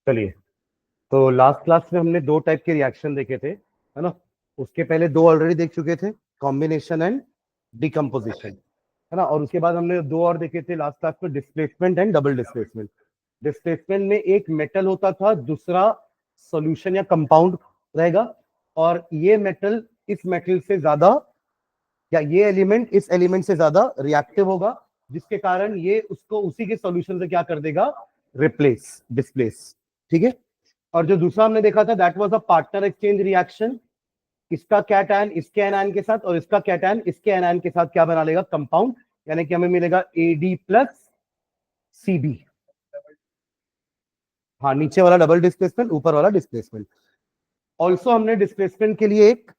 चलिए, तो last class में हमने दो टाइप के रिएक्शन देखे थे, है ना। उसके पहले दो ऑलरेडी देख चुके थे, कॉम्बिनेशन एंड डिकम्पोजिशन, है ना। और उसके बाद हमने दो और देखे थे लास्ट क्लास में, displacement and double displacement. Displacement में एक मेटल होता था, दूसरा सॉल्यूशन या कंपाउंड रहेगा, और ये मेटल इस मेटल से ज्यादा, या ये एलिमेंट इस एलिमेंट से ज्यादा रिएक्टिव होगा, जिसके कारण ये उसको उसी के सॉल्यूशन से क्या कर देगा, रिप्लेस, डिस्प्लेस। ठीक है। और जो दूसरा हमने देखा था, that was a partner exchange reaction. इसका कैटायन इसके एनायन के साथ और इसका कैटायन इसके एनायन के साथ क्या बना लेगा, कंपाउंड, यानी कि हमें मिलेगा AD प्लस CB। हाँ, नीचे वाला डबल डिस्प्लेसमेंट, ऊपर वाला डिस्प्लेसमेंट। ऑल्सो हमने डिस्प्लेसमेंट के लिए एक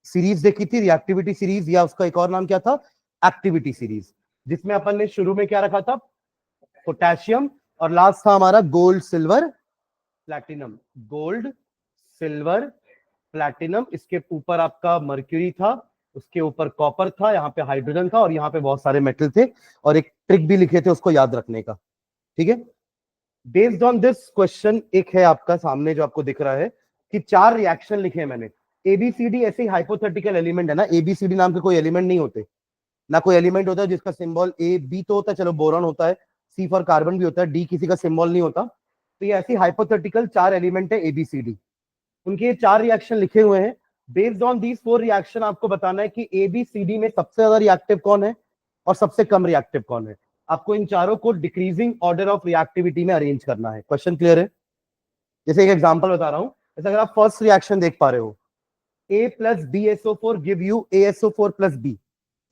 सीरीज देखी थी, रिएक्टिविटी सीरीज, या उसका एक और नाम क्या था, एक्टिविटी सीरीज, जिसमें अपन ने शुरू में क्या रखा था, पोटेशियम, और लास्ट था हमारा gold silver platinum. Gold silver platinum, इसके ऊपर आपका मर्क्यूरी था, उसके ऊपर कॉपर था, यहाँ पे हाइड्रोजन था, और यहाँ पे बहुत सारे मेटल थे, और एक ट्रिक भी लिखे थे उसको याद रखने का। ठीक है। बेस्ड ऑन दिस क्वेश्चन एक है आपका सामने जो आपको दिख रहा है कि चार रिएक्शन लिखे हैं मैंने। ABCD ऐसे ही हाइपोथेटिकल एलिमेंट है ना, ABCD नाम के कोई एलिमेंट नहीं होते ना, कोई एलिमेंट होता है जिसका सिंबल AB तो होता है, चलो बोरॉन होता है, C फॉर कार्बन भी होता है, D किसी का सिंबल नहीं होता। तो ये ऐसी हाइपोथेटिकल चार एलिमेंट है ABCD, उनके ये चार रिएक्शन लिखे हुए हैं। Based on these four reaction आपको बताना है कि ABCD में सबसे ज्यादा रिएक्टिव कौन है और सबसे कम रिएक्टिव कौन है। आपको इन चारों को डिक्रीजिंग ऑर्डर ऑफ रिएक्टिविटी में अरेंज करना है। क्वेश्चन क्लियर है? जैसे एक एग्जांपल बता रहा हूं, जैसे अगर आप फर्स्ट रिएक्शन देख पा रहे हो, A plus BSO4 give you ASO4 plus B।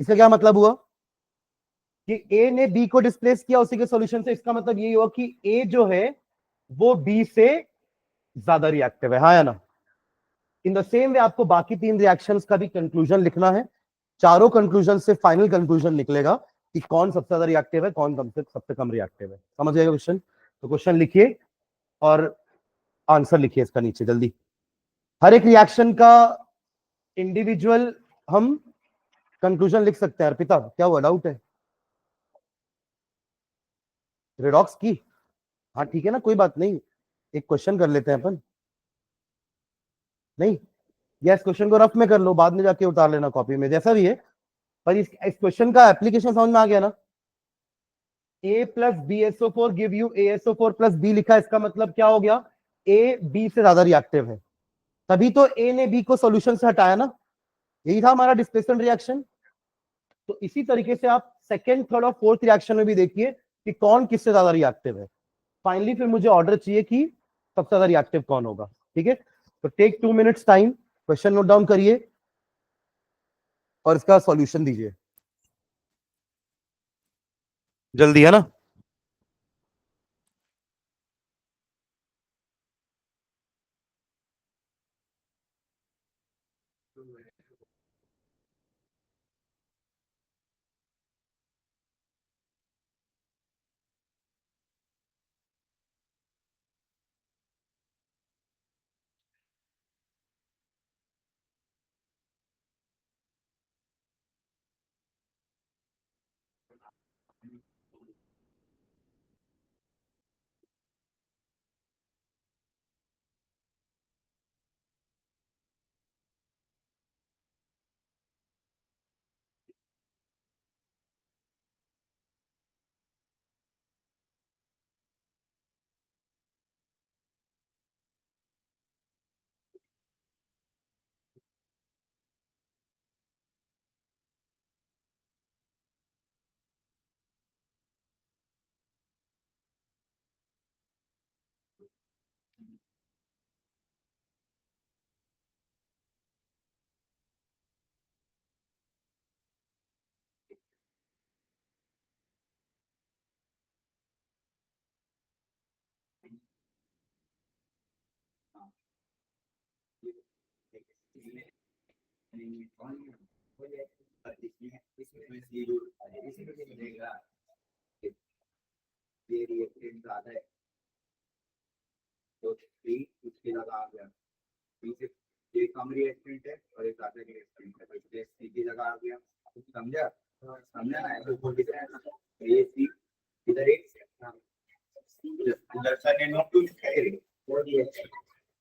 इसका क्या मतलब हुआ कि A ने B को डिस्प्लेस किया उसी के सॉल्यूशन से। इसका मतलब यही हुआ कि A जो है वो B से ज्यादा रिएक्टिव है, हाँ या ना। इन द सेम वे आपको बाकी तीन रिएक्शंस का भी कंक्लूजन लिखना है। चारों कंक्लूजन से फाइनल कंक्लूजन निकलेगा कि कौन सबसे ज्यादा रिएक्टिव है, कौन सबसे कम रिएक्टिव है। समझ गए क्वेश्चन? तो क्वेश्चन लिखिए और आंसर लिखिए इसका नीचे जल्दी। हर एक रिएक्शन का इंडिविजुअल हम कंक्लूजन लिख सकते हैं। अर्पिता, क्या हुआ, डाउट है? रेडॉक्स की? हाँ ठीक है ना, कोई बात नहीं, एक क्वेश्चन कर लेते हैं अपन। नहीं, यस, क्वेश्चन को रफ में कर लो, बाद में जाके उतार लेना कॉपी में, जैसा भी है। पर इस क्वेश्चन का एप्लीकेशन समझ में आ गया ना। A plus BSO4 give you ASO4 plus B लिखा है, इसका मतलब क्या हो गया, A B से ज्यादा रिएक्टिव है, तभी तो A ने B को सॉल्यूशन से हटाया ना। यही था हमारा डिस्प्लेसमेंट रिएक्शन। तो इसी तरीके से आप सेकंड, थर्ड और फोर्थ रिएक्शन में भी देखिए कि कौन किससे ज्यादा रिएक्टिव है। फाइनली फिर मुझे ऑर्डर चाहिए कि सबसे ज्यादा रिएक्टिव कौन होगा। ठीक है, तो take 2 minutes time, question note down करिए और इसका सॉल्यूशन दीजिए जल्दी, है ना।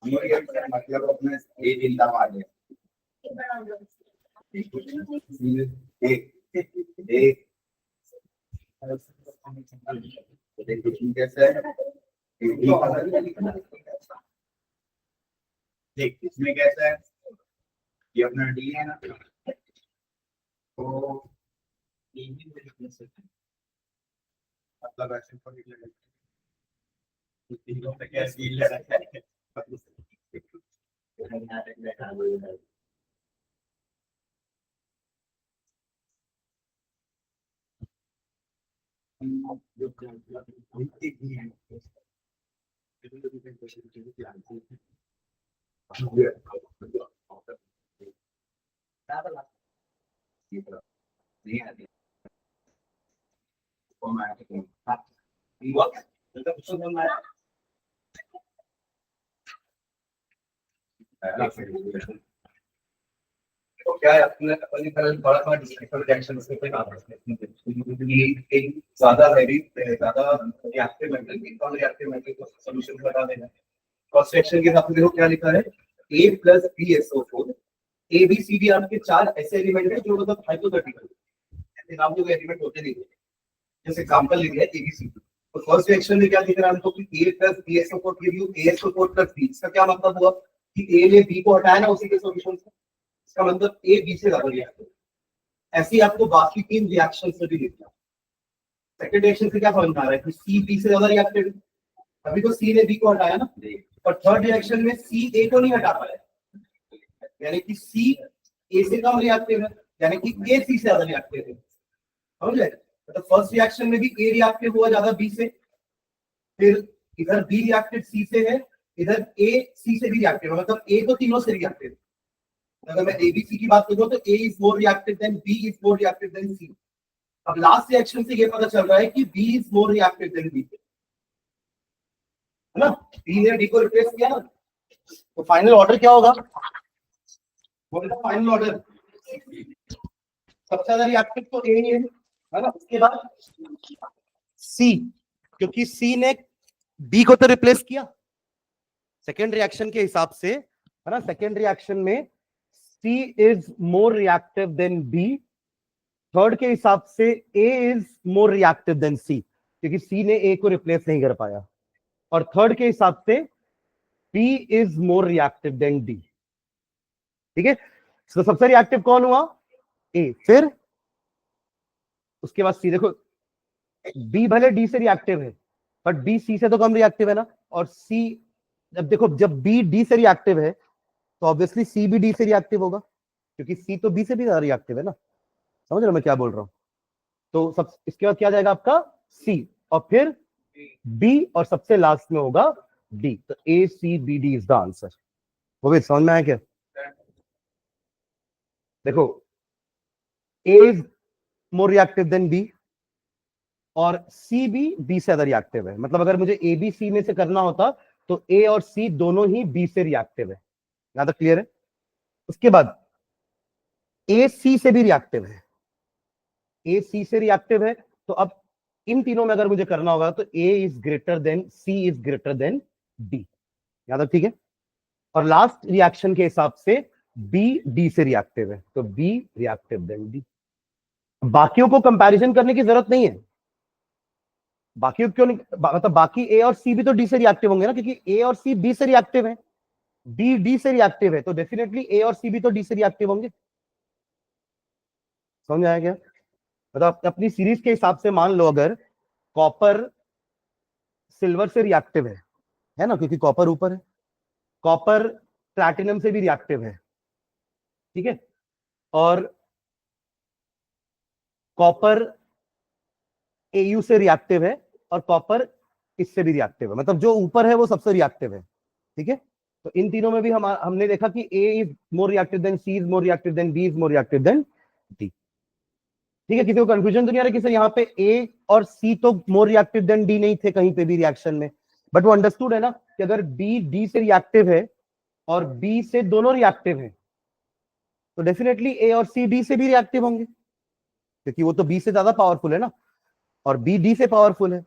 मतलब अपने ये जिंदा मार कैसे देख इसमें कैसा है, ये अपना डी है ना, तो मतलब ऐसे क्या स्किल है तो क्या है अपने तरह बड़ा बड़ा डिस्ट्रिक्ट रिएक्शन से पे काम करते हैं, ये एक ज्यादा हैवी ज्यादा रिएक्टिव मेटल की कम रिएक्टिव मेटल को सॉल्यूशन बता देना। फर्स्ट सेक्शन के साथ देखो क्या लिखा है, A + BSO4 A B C D आपके चार ऐसे एलिमेंट है जो मतलब हाइपोथेटिकल ऐसे नाम जो एलिमेंट होते नहीं है, जैसे एग्जांपल ले लिया ABCD। तो फर्स्ट रिएक्शन में क्या दिख रहा है हमको कि A + BSO4 give you ASO4 + B। इसका क्या मतलब हुआ कि A ने B को हटाया ना उसी के सॉल्यूशन से, इसका मतलब A B से ज्यादा रिएक्टिव। ऐसे ही आपको बाकी तीन रिएक्शन से भी लिखना। सेकंड रिएक्शन से क्या समझ में आ रहा है कि C B से ज्यादा रिएक्टिव है, अभी तो C ने B को हटाया ना, और थर्ड रिएक्शन में C A को नहीं हटा पाया, यानी कि C A से कम रिएक्टिव है, यानी कि A C से ज्यादा रिएक्टिव है। समझ गए? तो फर्स्ट रिएक्शन में भी A रिएक्टिव हुआ ज्यादा B से, फिर इधर B रिएक्टिव C से है, इधर A C से भी रिएक्टिव है, मतलब A तो तीनों से रिएक्टिव है। अगर मैं ABC की बात करूं तो A is more reactive than B is more reactive than C। अब लास्ट रिएक्शन से ये पता चल रहा है कि B is more reactive than B, है ना? B ने D को रिप्लेस किया ना, तो फाइनल ऑर्डर क्या होगा? फाइनल ऑर्डर सबसे ज्यादा रिएक्टिव तो A ही है ना? उसके बाद C, क्योंकि C ने B को तो रिप्लेस किया सेकेंड रिएक्शन के हिसाब से, है ना? सेकेंड रिएक्शन में C is more reactive than B, third के हिसाब से A is more reactive than C, क्योंकि C ने A को रिप्लेस नहीं कर पाया, और थर्ड के हिसाब से B is more reactive than D। ठीक है, तो सबसे रिएक्टिव कौन हुआ? A। फिर उसके बाद C। देखो B भले D से रिएक्टिव है, बट B C से तो कम रिएक्टिव है ना, और C जब देखो जब B D से रिएक्टिव है तो ऑब्वियसली C भी D से रिएक्टिव होगा, क्योंकि C तो B से भी ज्यादा रिएक्टिव है ना। समझ रहे हो मैं क्या बोल रहा हूं? तो सब इसके बाद क्या जाएगा आपका C, और फिर B, और सबसे लास्ट में होगा D। तो ACBD इज द आंसर। वो भी समझ में आया क्या? देखो A is more reactive than B, और C भी B से ज्यादा रिएक्टिव है। मतलब अगर मुझे A B C में से करना होता तो A और C दोनों ही B से रिएक्टिव है। यहां तक क्लियर है? उसके बाद A C से भी रिएक्टिव है, A C से रिएक्टिव है, तो अब इन तीनों में अगर मुझे करना होगा तो A is greater than C is greater than D। यहां तक ठीक है? और लास्ट रिएक्शन के हिसाब से B D से रिएक्टिव है, तो B रिएक्टिव देन D। बाकियों को कंपैरिजन करने की जरूरत नहीं है। बाकी क्यों नहीं? मतलब बाकी A और C भी तो D से रिएक्टिव होंगे ना, क्योंकि A और C B से रिएक्टिव है, B D से रिएक्टिव है, तो डेफिनेटली A और C भी तो D से रिएक्टिव होंगे। समझ आया क्या? मतलब अपनी सीरीज के हिसाब से मान लो अगर कॉपर सिल्वर से रिएक्टिव है ना, क्योंकि कॉपर ऊपर है, कॉपर प्लैटिनम से भी रिएक्टिव है, ठीक है, और कॉपर AU से रिएक्टिव है, और कॉपर इससे भी रिएक्टिव है, मतलब जो ऊपर है वो सबसे रिएक्टिव है। ठीक है, तो इन तीनों में भी हमने देखा कि A is more reactive than C is more reactive than B is more reactive than D। ठीक है, किसी को कंफ्यूजन तो नहीं आ रहा कि सर यहाँ पे A और C तो मोर रिएक्टिव देन D नहीं थे कहीं पे भी रिएक्शन में, बट वो अंडरस्टूड है ना कि अगर B D से रिएक्टिव है और B से दोनों रिएक्टिव है तो डेफिनेटली A और C D से भी रिएक्टिव होंगे, क्योंकि वो तो B से ज्यादा पावरफुल है ना, और B D से पावरफुल है,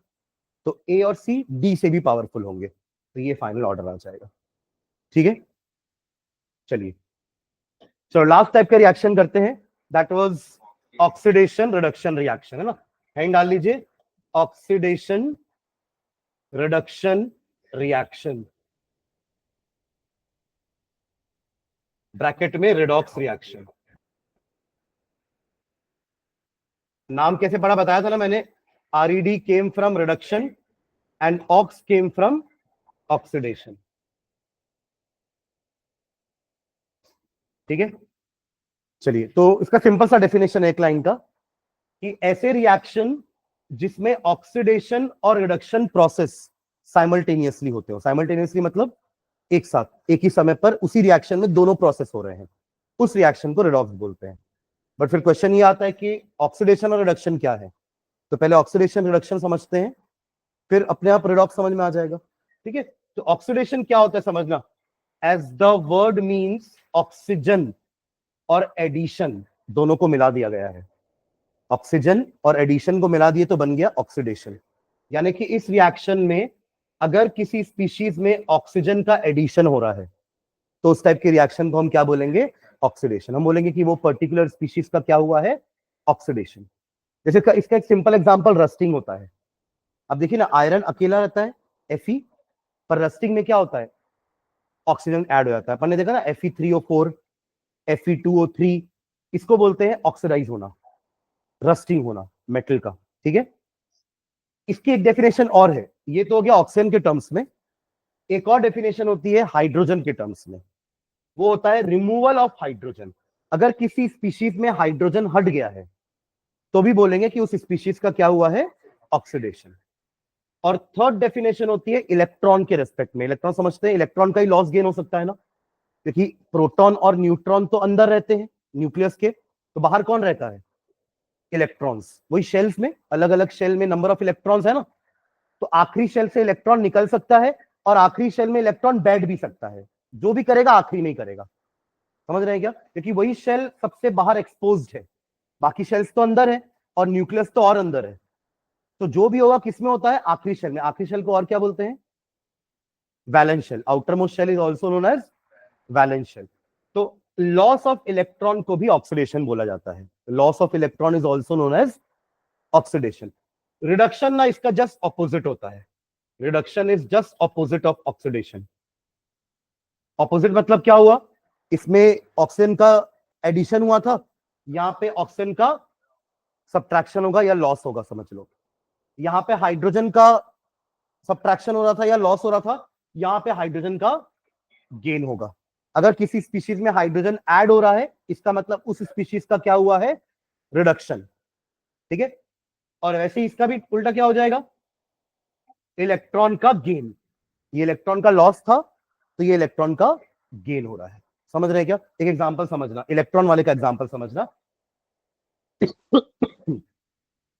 तो A और C D से भी पावरफुल होंगे। तो ये फाइनल ऑर्डर आ जाएगा। ठीक है, चलिए चलो लास्ट टाइप का रिएक्शन करते हैं, that was oxidation reduction reaction, है ना। हैंड डाल लीजिए, ऑक्सीडेशन रिडक्शन रिएक्शन, ब्रैकेट में रेडॉक्स रिएक्शन। नाम कैसे पढ़ा बताया था ना मैंने, RED came from reduction and ox came from oxidation. ठीक है, चलिए तो इसका सिंपल सा डेफिनेशन है एक लाइन का, कि ऐसे रिएक्शन जिसमें ऑक्सीडेशन और रिडक्शन प्रोसेस साइमल्टेनियसली होते हो। साइमल्टेनियसली मतलब एक साथ एक ही समय पर उसी रिएक्शन में दोनों प्रोसेस हो रहे हैं, उस रिएक्शन को रेडॉक्स बोलते हैं। बट फिर क्वेश्चन ये आता है कि ऑक्सीडेशन और रिडक्शन क्या है, तो पहले ऑक्सीडेशन रिडक्शन समझते हैं, फिर अपने आप रेडॉक्स समझ में आ जाएगा। ठीक है, तो ऑक्सीडेशन क्या होता है समझना, as the word means oxygen और एडिशन दोनों को मिला दिया गया है। ऑक्सीजन और एडिशन को मिला दिए तो बन गया ऑक्सीडेशन। यानी कि इस रिएक्शन में अगर किसी स्पीशीज में ऑक्सीजन का एडिशन हो रहा है तो उस टाइप के रिएक्शन को हम क्या बोलेंगे, ऑक्सीडेशन। हम बोलेंगे कि वो पर्टिकुलर स्पीशीज का क्या हुआ है, ऑक्सीडेशन। जैसे इसका एक सिंपल एग्जांपल रस्टिंग होता है। अब देखिए ना, आयरन अकेला रहता है Fe, पर रस्टिंग में क्या होता है, ऑक्सीजन ऐड हो जाता है। अपन ने देखा ना Fe3O4, Fe2O3, इसको बोलते हैं ऑक्सीडाइज होना, रस्टिंग होना मेटल का। ठीक है, इसकी एक डेफिनेशन और है, ये तो हो गया ऑक्सीजन के टर्म्स में। एक और डेफिनेशन होती है हाइड्रोजन के टर्म्स में, वो होता है रिमूवल ऑफ हाइड्रोजन। अगर किसी स्पीशीज में हाइड्रोजन हट गया है तो भी बोलेंगे कि उस स्पीशीज का क्या हुआ है, ऑक्सीडेशन। और थर्ड डेफिनेशन होती है इलेक्ट्रॉन के रेस्पेक्ट में। इलेक्ट्रॉन समझते हैं, इलेक्ट्रॉन का ही लॉस गेन हो सकता है ना, क्योंकि प्रोटॉन और न्यूट्रॉन तो अंदर रहते हैं न्यूक्लियस के, तो बाहर कौन रहता है, इलेक्ट्रॉन्स। वही शेल्स में, अलग अलग शेल में नंबर ऑफ इलेक्ट्रॉन्स है ना, तो आखिरी शेल से इलेक्ट्रॉन निकल सकता है और आखिरी शेल में इलेक्ट्रॉन बैठ भी सकता है। जो भी करेगा आखिरी नहीं करेगा, समझ रहे हैं क्या, क्योंकि वही शेल सबसे बाहर एक्सपोज्ड है, बाकी शेल्स तो अंदर है और न्यूक्लियस तो और अंदर है। तो जो भी होगा किसमें होता है, आखिरी शेल में। आखिरी शेल को और क्या बोलते हैं, valence shell. Outer most shell is also known as valence shell. तो लॉस ऑफ इलेक्ट्रॉन को भी ऑक्सीडेशन बोला जाता है। Loss of electron is also known as oxidation. Reduction ना इसका जस्ट ऑपोजिट होता है, reduction is just opposite of oxidation. Opposite मतलब क्या हुआ, इसमें ऑक्सीजन का एडिशन हुआ था, यहां पे ऑक्सीजन का सब्ट्रैक्शन होगा या लॉस होगा, समझ लो। यहां पे हाइड्रोजन का सब्ट्रैक्शन हो रहा था या लॉस हो रहा था, यहां पे हाइड्रोजन का गेन होगा। अगर किसी स्पीशीज में हाइड्रोजन ऐड हो रहा है, इसका मतलब उस स्पीशीज का क्या हुआ है, रिडक्शन। ठीक है, और वैसे ही इसका भी उल्टा क्या हो जाएगा, इलेक्ट्रॉन का गेन। ये इलेक्ट्रॉन का लॉस था तो ये इलेक्ट्रॉन का गेन हो रहा है। समझ रहे हैं क्या, एक एग्जांपल समझना, इलेक्ट्रॉन वाले का एग्जांपल समझना।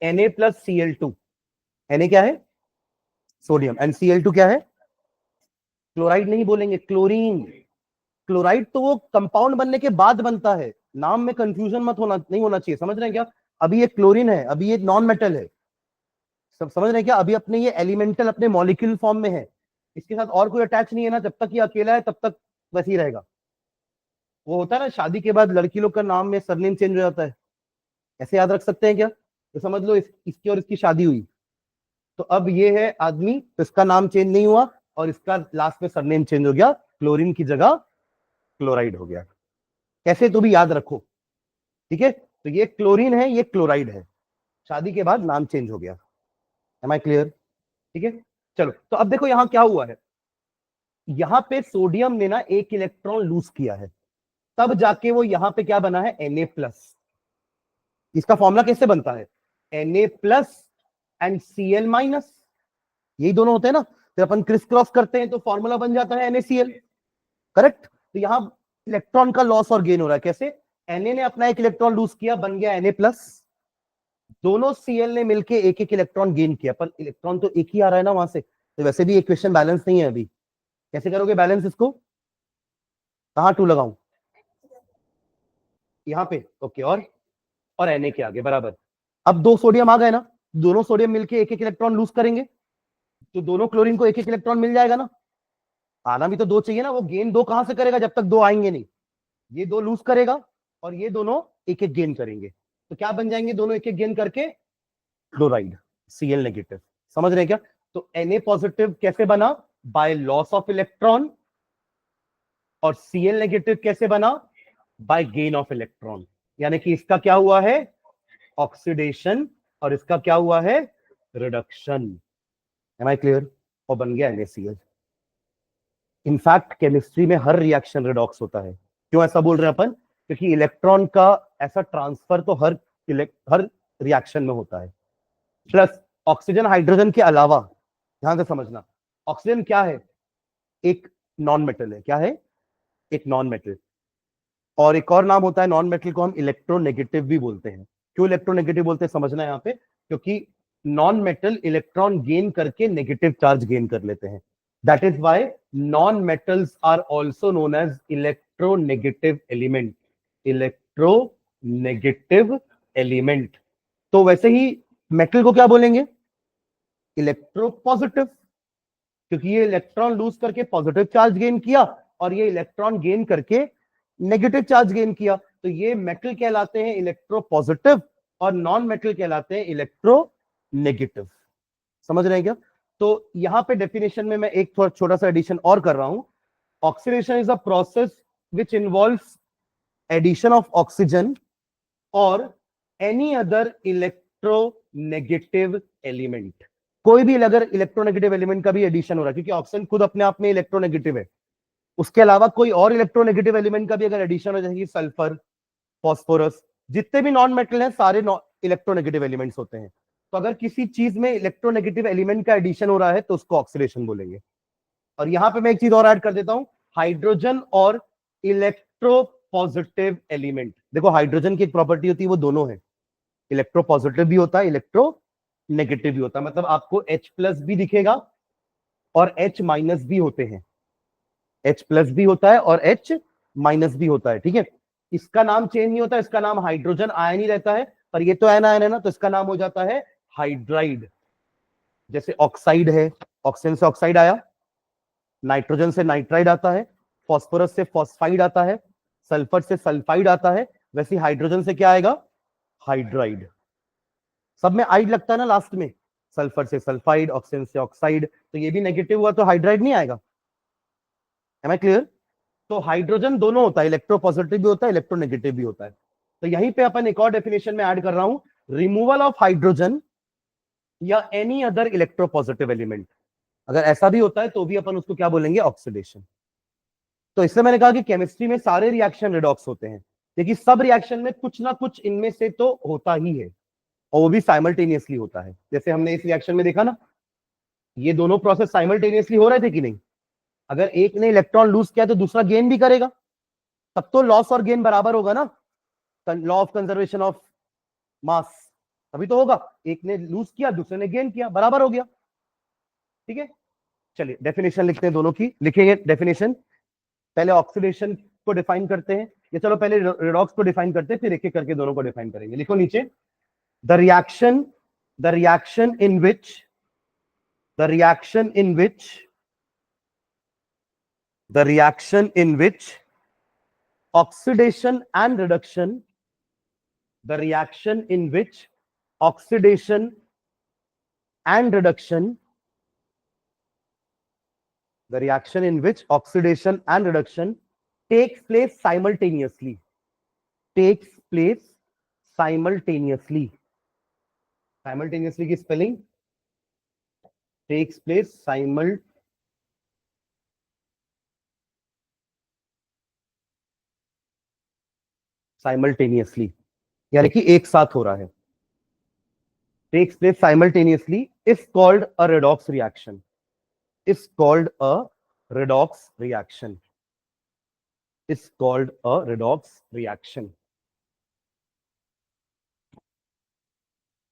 Na+Cl2, Na क्या है, सोडियम, एंड Cl2 क्या है, क्लोराइड नहीं बोलेंगे, क्लोरीन। क्लोराइड तो वो कंपाउंड बनने के बाद बनता है, नाम में कंफ्यूजन मत होना, नहीं होना चाहिए, समझ रहे हैं क्या। अभी ये क्लोरीन है, अभी ये नॉन मेटल है, सब समझ रहे हैं क्या, अभी अपने ये एलिमेंटल अपने मॉलिक्यूल फॉर्म में है, इसके साथ और कोई अटैच नहीं है ना, जब तक ये अकेला है तब तक वैसे ही रहेगा। वो होता है ना, शादी के बाद लड़की लोग का नाम में सरनेम चेंज हो जाता है, ऐसे याद रख सकते हैं क्या, तो समझ लो इसकी और इसकी शादी हुई, तो अब ये है आदमी, तो इसका नाम चेंज नहीं हुआ और इसका लास्ट में सरनेम चेंज हो गया, क्लोरीन की जगह क्लोराइड हो गया। कैसे, तो भी याद रखो। ठीक है, तो ये क्लोरीन है, ये क्लोराइड है, शादी के बाद नाम चेंज हो गया। Am I clear. ठीक है, चलो तो अब देखो यहां क्या हुआ है, यहां पे सोडियम ने ना एक इलेक्ट्रॉन लूज किया है, तब जाके वो यहां पे क्या बना है, Na+। इसका फॉर्मूला कैसे बनता है, Na+ एंड Cl-, यही दोनों होते हैं ना, फिर अपन क्रिस क्रॉस करते हैं तो फॉर्मूला बन जाता है NaCl, करेक्ट। तो यहां इलेक्ट्रॉन का लॉस और गेन हो रहा है, कैसे, Na ने अपना एक इलेक्ट्रॉन लूज किया, बन गया Na+, दोनों Cl ने मिलके एक एक इलेक्ट्रॉन गेन किया, पर इलेक्ट्रॉन तो एक ही आ रहा है ना वहां से, तो वैसे भी इक्वेशन बैलेंस नहीं है अभी। कैसे करोगे बैलेंस इसको, कहां 2 लगाऊं, यहां पे, ओके, और Na के आगे बराबर। अब 2 सोडियम आ गए ना, दोनों सोडियम मिलके एक एक इलेक्ट्रॉन लूज करेंगे, तो दोनों क्लोरीन को एक एक इलेक्ट्रॉन मिल जाएगा ना, आना भी तो दो चाहिए ना, वो गेन दो कहां से करेगा जब तक दो आएंगे नहीं, ये दो लूज करेगा और ये दोनों एक एक गेन करेंगे, तो क्या बन जाएंगे दोनों एक एक गेन करके क्लोराइड, Cl नेगेटिव। समझ रहे हैं क्या? तो Na पॉजिटिव कैसे बना? बाय लॉस ऑफ इलेक्ट्रॉन, और Cl नेगेटिव कैसे बना? By gain of electron. यानी कि इसका क्या हुआ है? ऑक्सीडेशन, और इसका क्या हुआ है? रिडक्शन। Am I clear? और बन गया NaCl। इनफैक्ट केमिस्ट्री में हर रिएक्शन रिडॉक्स होता है। क्यों ऐसा बोल रहे हैं अपन? क्योंकि इलेक्ट्रॉन का ऐसा ट्रांसफर तो हर रिएक्शन में होता है। प्लस ऑक्सीजन हाइड्रोजन के अलावा, ध्यान से समझना, ऑक्सीजन क्या है? एक नॉन मेटल है। क्या है? एक नॉन मेटल। और एक और नाम होता है नॉन मेटल को, हम इलेक्ट्रोनेगेटिव भी बोलते हैं। क्यों इलेक्ट्रोनेगेटिव बोलते हैं समझना है यहाँ पे, क्योंकि नॉन मेटल इलेक्ट्रॉन गेन करके नेगेटिव चार्ज गेन कर लेते हैं। That is why non metals are also known as electronegative element. Electronegative element. तो वैसे ही मेटल को क्या बोलेंगे? इलेक्ट्रोपॉजिटिव, क्योंकि ये इलेक्ट्रॉन लूज करके पॉजिटिव चार्ज गेन किया और ये इलेक्ट्रॉन गेन करके नेगेटिव चार्ज गेन किया, तो ये मेटल कहलाते हैं इलेक्ट्रोपॉजिटिव और नॉन मेटल कहलाते हैं इलेक्ट्रोनेगेटिव। समझ रहे हैं क्या? तो यहां पे डेफिनेशन में मैं एक थोड़ा छोटा सा एडिशन और कर रहा हूं। Oxidation is a process which involves addition of oxygen और एनी अदर इलेक्ट्रोनेगेटिव एलिमेंट। कोई भी अगर इलेक्ट्रोनेगेटिव एलिमेंट का भी एडिशन हो रहा है, क्योंकि ऑक्सीजन खुद अपने आप में इलेक्ट्रोनेगेटिव है, उसके अलावा कोई और इलेक्ट्रोनेगेटिव एलिमेंट का भी अगर एडिशन हो, जैसे कि सल्फर, फॉस्फोरस, जितने भी नॉन मेटल हैं सारे इलेक्ट्रोनेगेटिव एलिमेंट्स होते हैं। तो अगर किसी चीज में इलेक्ट्रोनेगेटिव एलिमेंट का एडिशन हो रहा है तो उसको ऑक्सीडेशन बोलेंगे। और यहां पे मैं एक चीज और ऐड कर देता हूं, हाइड्रोजन और इलेक्ट्रोपॉजिटिव एलिमेंट। देखो हाइड्रोजन की एक प्रॉपर्टी होती है, वो दोनों है, इलेक्ट्रोपॉजिटिव भी होता है, इलेक्ट्रोनेगेटिव भी होता है। मतलब आपको H+ भी दिखेगा और H- भी होते हैं। H+ भी होता है और H- भी होता है। ठीक है, इसका नाम चेंज नहीं होता, इसका नाम हाइड्रोजन आयन ही रहता है, पर ये तो आयन है ना, तो इसका नाम हो जाता है हाइड्राइड। जैसे ऑक्साइड है, ऑक्सीजन से ऑक्साइड आया, नाइट्रोजन से नाइट्राइड आता है, फॉस्फोरस से फॉस्फाइड आता है, सल्फर से सल्फाइड आता है, वैसे हाइड्रोजन से क्या आएगा? हाइड्राइड। सब में आइड लगता है ना लास्ट में, सल्फर से सल्फाइड, ऑक्सीजन से ऑक्साइड, तो ये भी नेगेटिव हुआ तो हाइड्राइड नहीं आएगा। Am I clear? तो हाइड्रोजन दोनों होता है, इलेक्ट्रोपॉजिटिव भी होता है, इलेक्ट्रोनेगेटिव भी होता है। तो यहीं पे अपन एक और डेफिनेशन में ऐड कर रहा हूं, रिमूवल ऑफ हाइड्रोजन या एनी अदर इलेक्ट्रोपॉजिटिव एलिमेंट। अगर ऐसा भी होता है तो भी अपन उसको क्या बोलेंगे? ऑक्सीडेशन। तो इससे मैंने कहा कि केमिस्ट्री में सारे रिएक्शन रिडॉक्स होते हैं, लेकिन सब रिएक्शन में कुछ ना कुछ इनमें से तो होता ही है, और वो भी साइमल्टेनियसली होता है। जैसे हमने इस रिएक्शन में देखा ना, ये दोनों प्रोसेस साइमल्टेनियसली हो रहे थे कि नहीं? अगर एक ने इलेक्ट्रॉन लूज किया तो दूसरा गेन भी करेगा, तब तो लॉस और गेन बराबर होगा ना, law of conservation of mass, तभी तो होगा। एक ने लूज किया, दूसरे ने गेन किया, बराबर हो गया। ठीक है, चलिए डेफिनेशन लिखते हैं दोनों की। लिखेंगे डेफिनेशन, पहले ऑक्सीडेशन को डिफाइन करते हैं, ये चलो पहले रिडॉक्स को डिफाइन करते हैं, फिर एक एक करके दोनों को डिफाइन करेंगे। लिखो नीचे, the reaction in which the reaction in which oxidation and reduction the reaction in which oxidation and reduction the reaction in which oxidation and reduction takes place simultaneously की स्पेलिंग takes place simultaneously, यानी कि एक साथ हो रहा है। takes place simultaneously is called a redox reaction. Is called a redox reaction. Is called a redox reaction.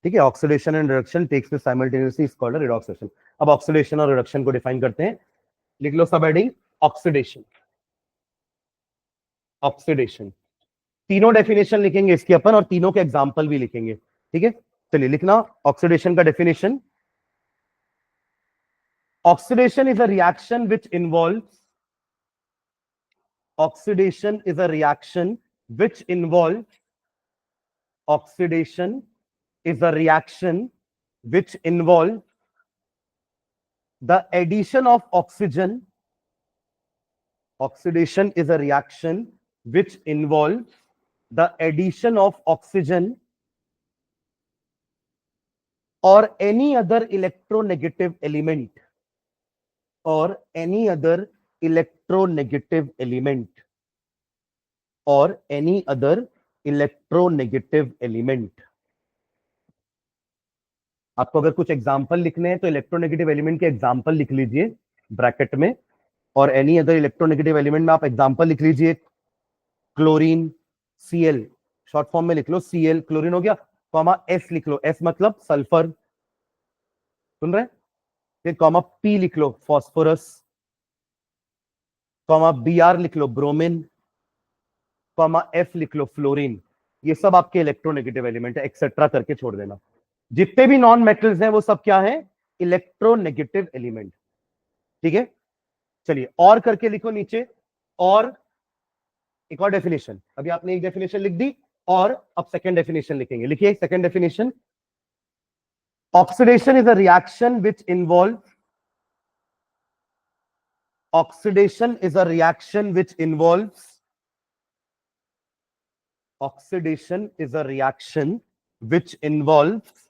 ठीक है, oxidation and reduction takes place simultaneously is called a redox reaction. अब ऑक्सीडेशन और रिडक्शन को define करते हैं। लिख लो सब हेडिंग, ऑक्सीडेशन। ऑक्सीडेशन, तीनों डेफिनेशन लिखेंगे इसके अपन, और तीनों के एग्जांपल भी लिखेंगे। ठीक है, चलिए लिखना ऑक्सीडेशन का definition. Oxidation is a reaction which involves oxidation is a reaction which involves oxidation is a reaction which involves the addition of oxygen. Oxidation is a reaction which involves the addition of oxygen or any other electronegative element, or any other electronegative element, or any other electronegative element. आपको अगर कुछ example लिखने हैं तो electronegative element के example लिख लीजिए bracket में, और एनी अदर इलेक्ट्रोनेगेटिव एलिमेंट में आप एग्जांपल लिख लीजिए। क्लोरीन, Cl शॉर्ट फॉर्म में लिख लो, Cl क्लोरीन हो गया, कॉमा S लिख लो, S मतलब सल्फर, सुन रहे हैं? फिर कॉमा P लिख लो, फॉस्फोरस, कॉमा Br लिख लो, ब्रोमीन, कॉमा F लिख लो, फ्लोरीन। ये सब आपके इलेक्ट्रोनेगेटिव एलिमेंट है, एक्सेट्रा करके छोड़ देना। जितने भी नॉन मेटल्स हैं वो सब क्या है? Electronegative element. ठीक है, चलिए और करके लिखो नीचे। और एक और डेफिनेशन, अभी आपने एक डेफिनेशन लिख दी और अब सेकंड डेफिनेशन लिखेंगे। लिखिए second definition, oxidation is a reaction which involve, oxidation is a reaction which involves, oxidation is a reaction which involves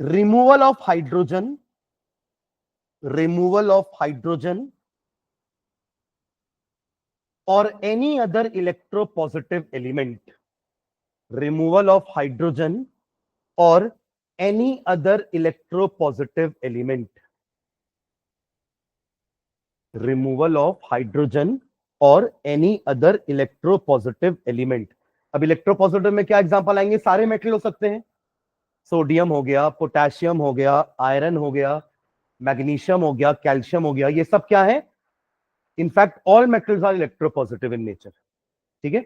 removal of hydrogen, removal of hydrogen or any other electropositive element, removal of hydrogen or any other electropositive element, removal of hydrogen और any other electropositive element. अब electropositive में क्या example आएंगे? सारे metal हो सकते हैं, sodium हो गया, पोटेशियम हो गया, आयरन हो गया, मैग्नीशियम हो गया, कैल्शियम हो गया, ये सब क्या है? In fact all metals are electropositive in nature. ठीक है,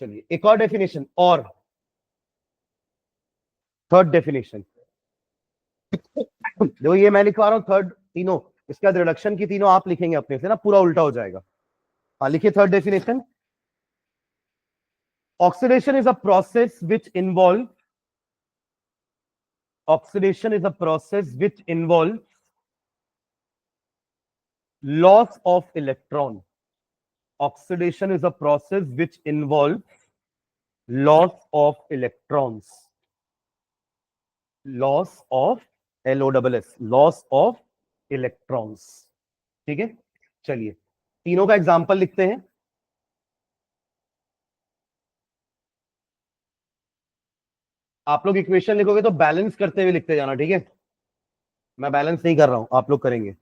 चलिए एक और डेफिनेशन, और थर्ड डेफिनेशन देखो, ये मैं लिखवा रहा हूं थर्ड, तीनों इसके बाद रिडक्शन की तीनों आप लिखेंगे अपने से ना, पूरा उल्टा हो जाएगा। हाँ लिखिए third definition, oxidation is a process which involve, oxidation is a process which involves loss of electron. Oxidation is a process which involves loss of electrons. Loss of LOSS, loss of electrons. ठीक है, चलिए तीनों का example लिखते हैं। आप लोग equation लिखोगे तो बैलेंस करते हुए लिखते जाना, ठीक है? मैं बैलेंस नहीं कर रहा हूं, आप लोग करेंगे,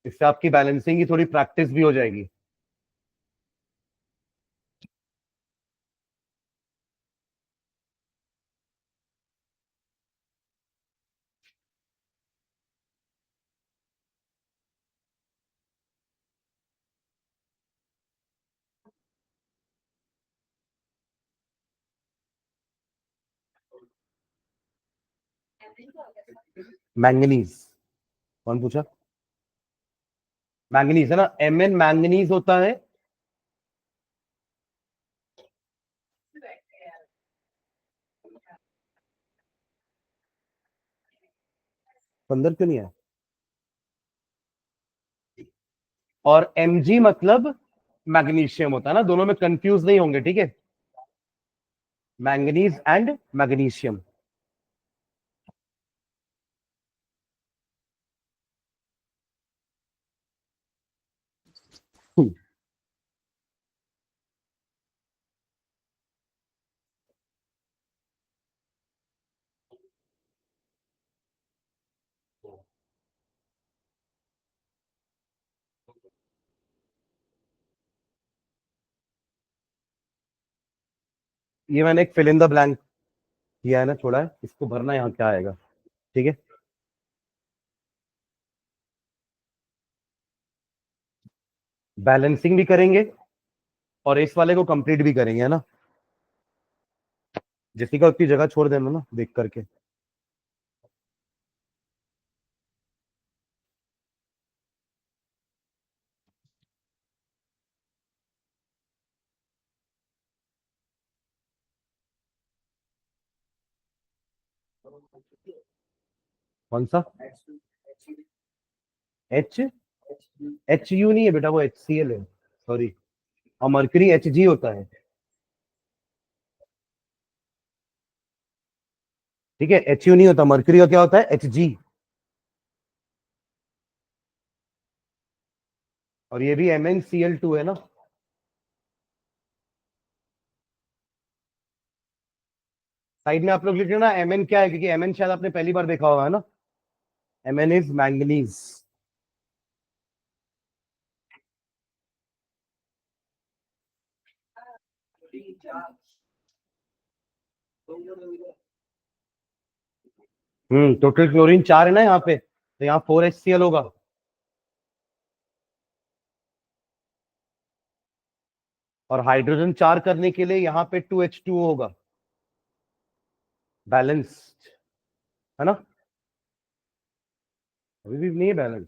इससे आपकी बैलेंसिंग की थोड़ी प्रैक्टिस भी हो जाएगी। मैंगनीज, कौन पूछा? मैंगनीज है ना, Mn मैंगनीज होता है। अंदर क्यों नहीं है? और Mg मतलब मैग्नीशियम होता है ना, दोनों में कंफ्यूज नहीं होंगे, ठीक है? Manganese and magnesium. ये मैंने एक फिल इन द ब्लैंक किया है ना, छोड़ा है, इसको भरना यहाँ क्या आएगा, ठीक है? बैलेंसिंग भी करेंगे और इस वाले को कंप्लीट भी करेंगे, है ना? जिसकी का उतनी जगह छोड़ देना ना देख करके। कौन सा? एच एच यू नहीं है बेटा, वो HCl है, सॉरी। और मर्करी Hg होता है, ठीक है। HU नहीं होता, मर्करी का क्या होता है? Hg। और ये भी MnCl2 है ना। साइड में आप लोग लिख लेना Mn क्या है, क्योंकि Mn शायद आपने पहली बार देखा होगा, है ना। Mn is manganese. Total chlorine 4 है ना यहाँ पे, तो यहाँ 4HCl होगा। और हाइड्रोजन 4 करने के लिए यहाँ पे 2H2O होगा, बैलेंस्ड, है ना। अभी भी नहीं है बैलेंस,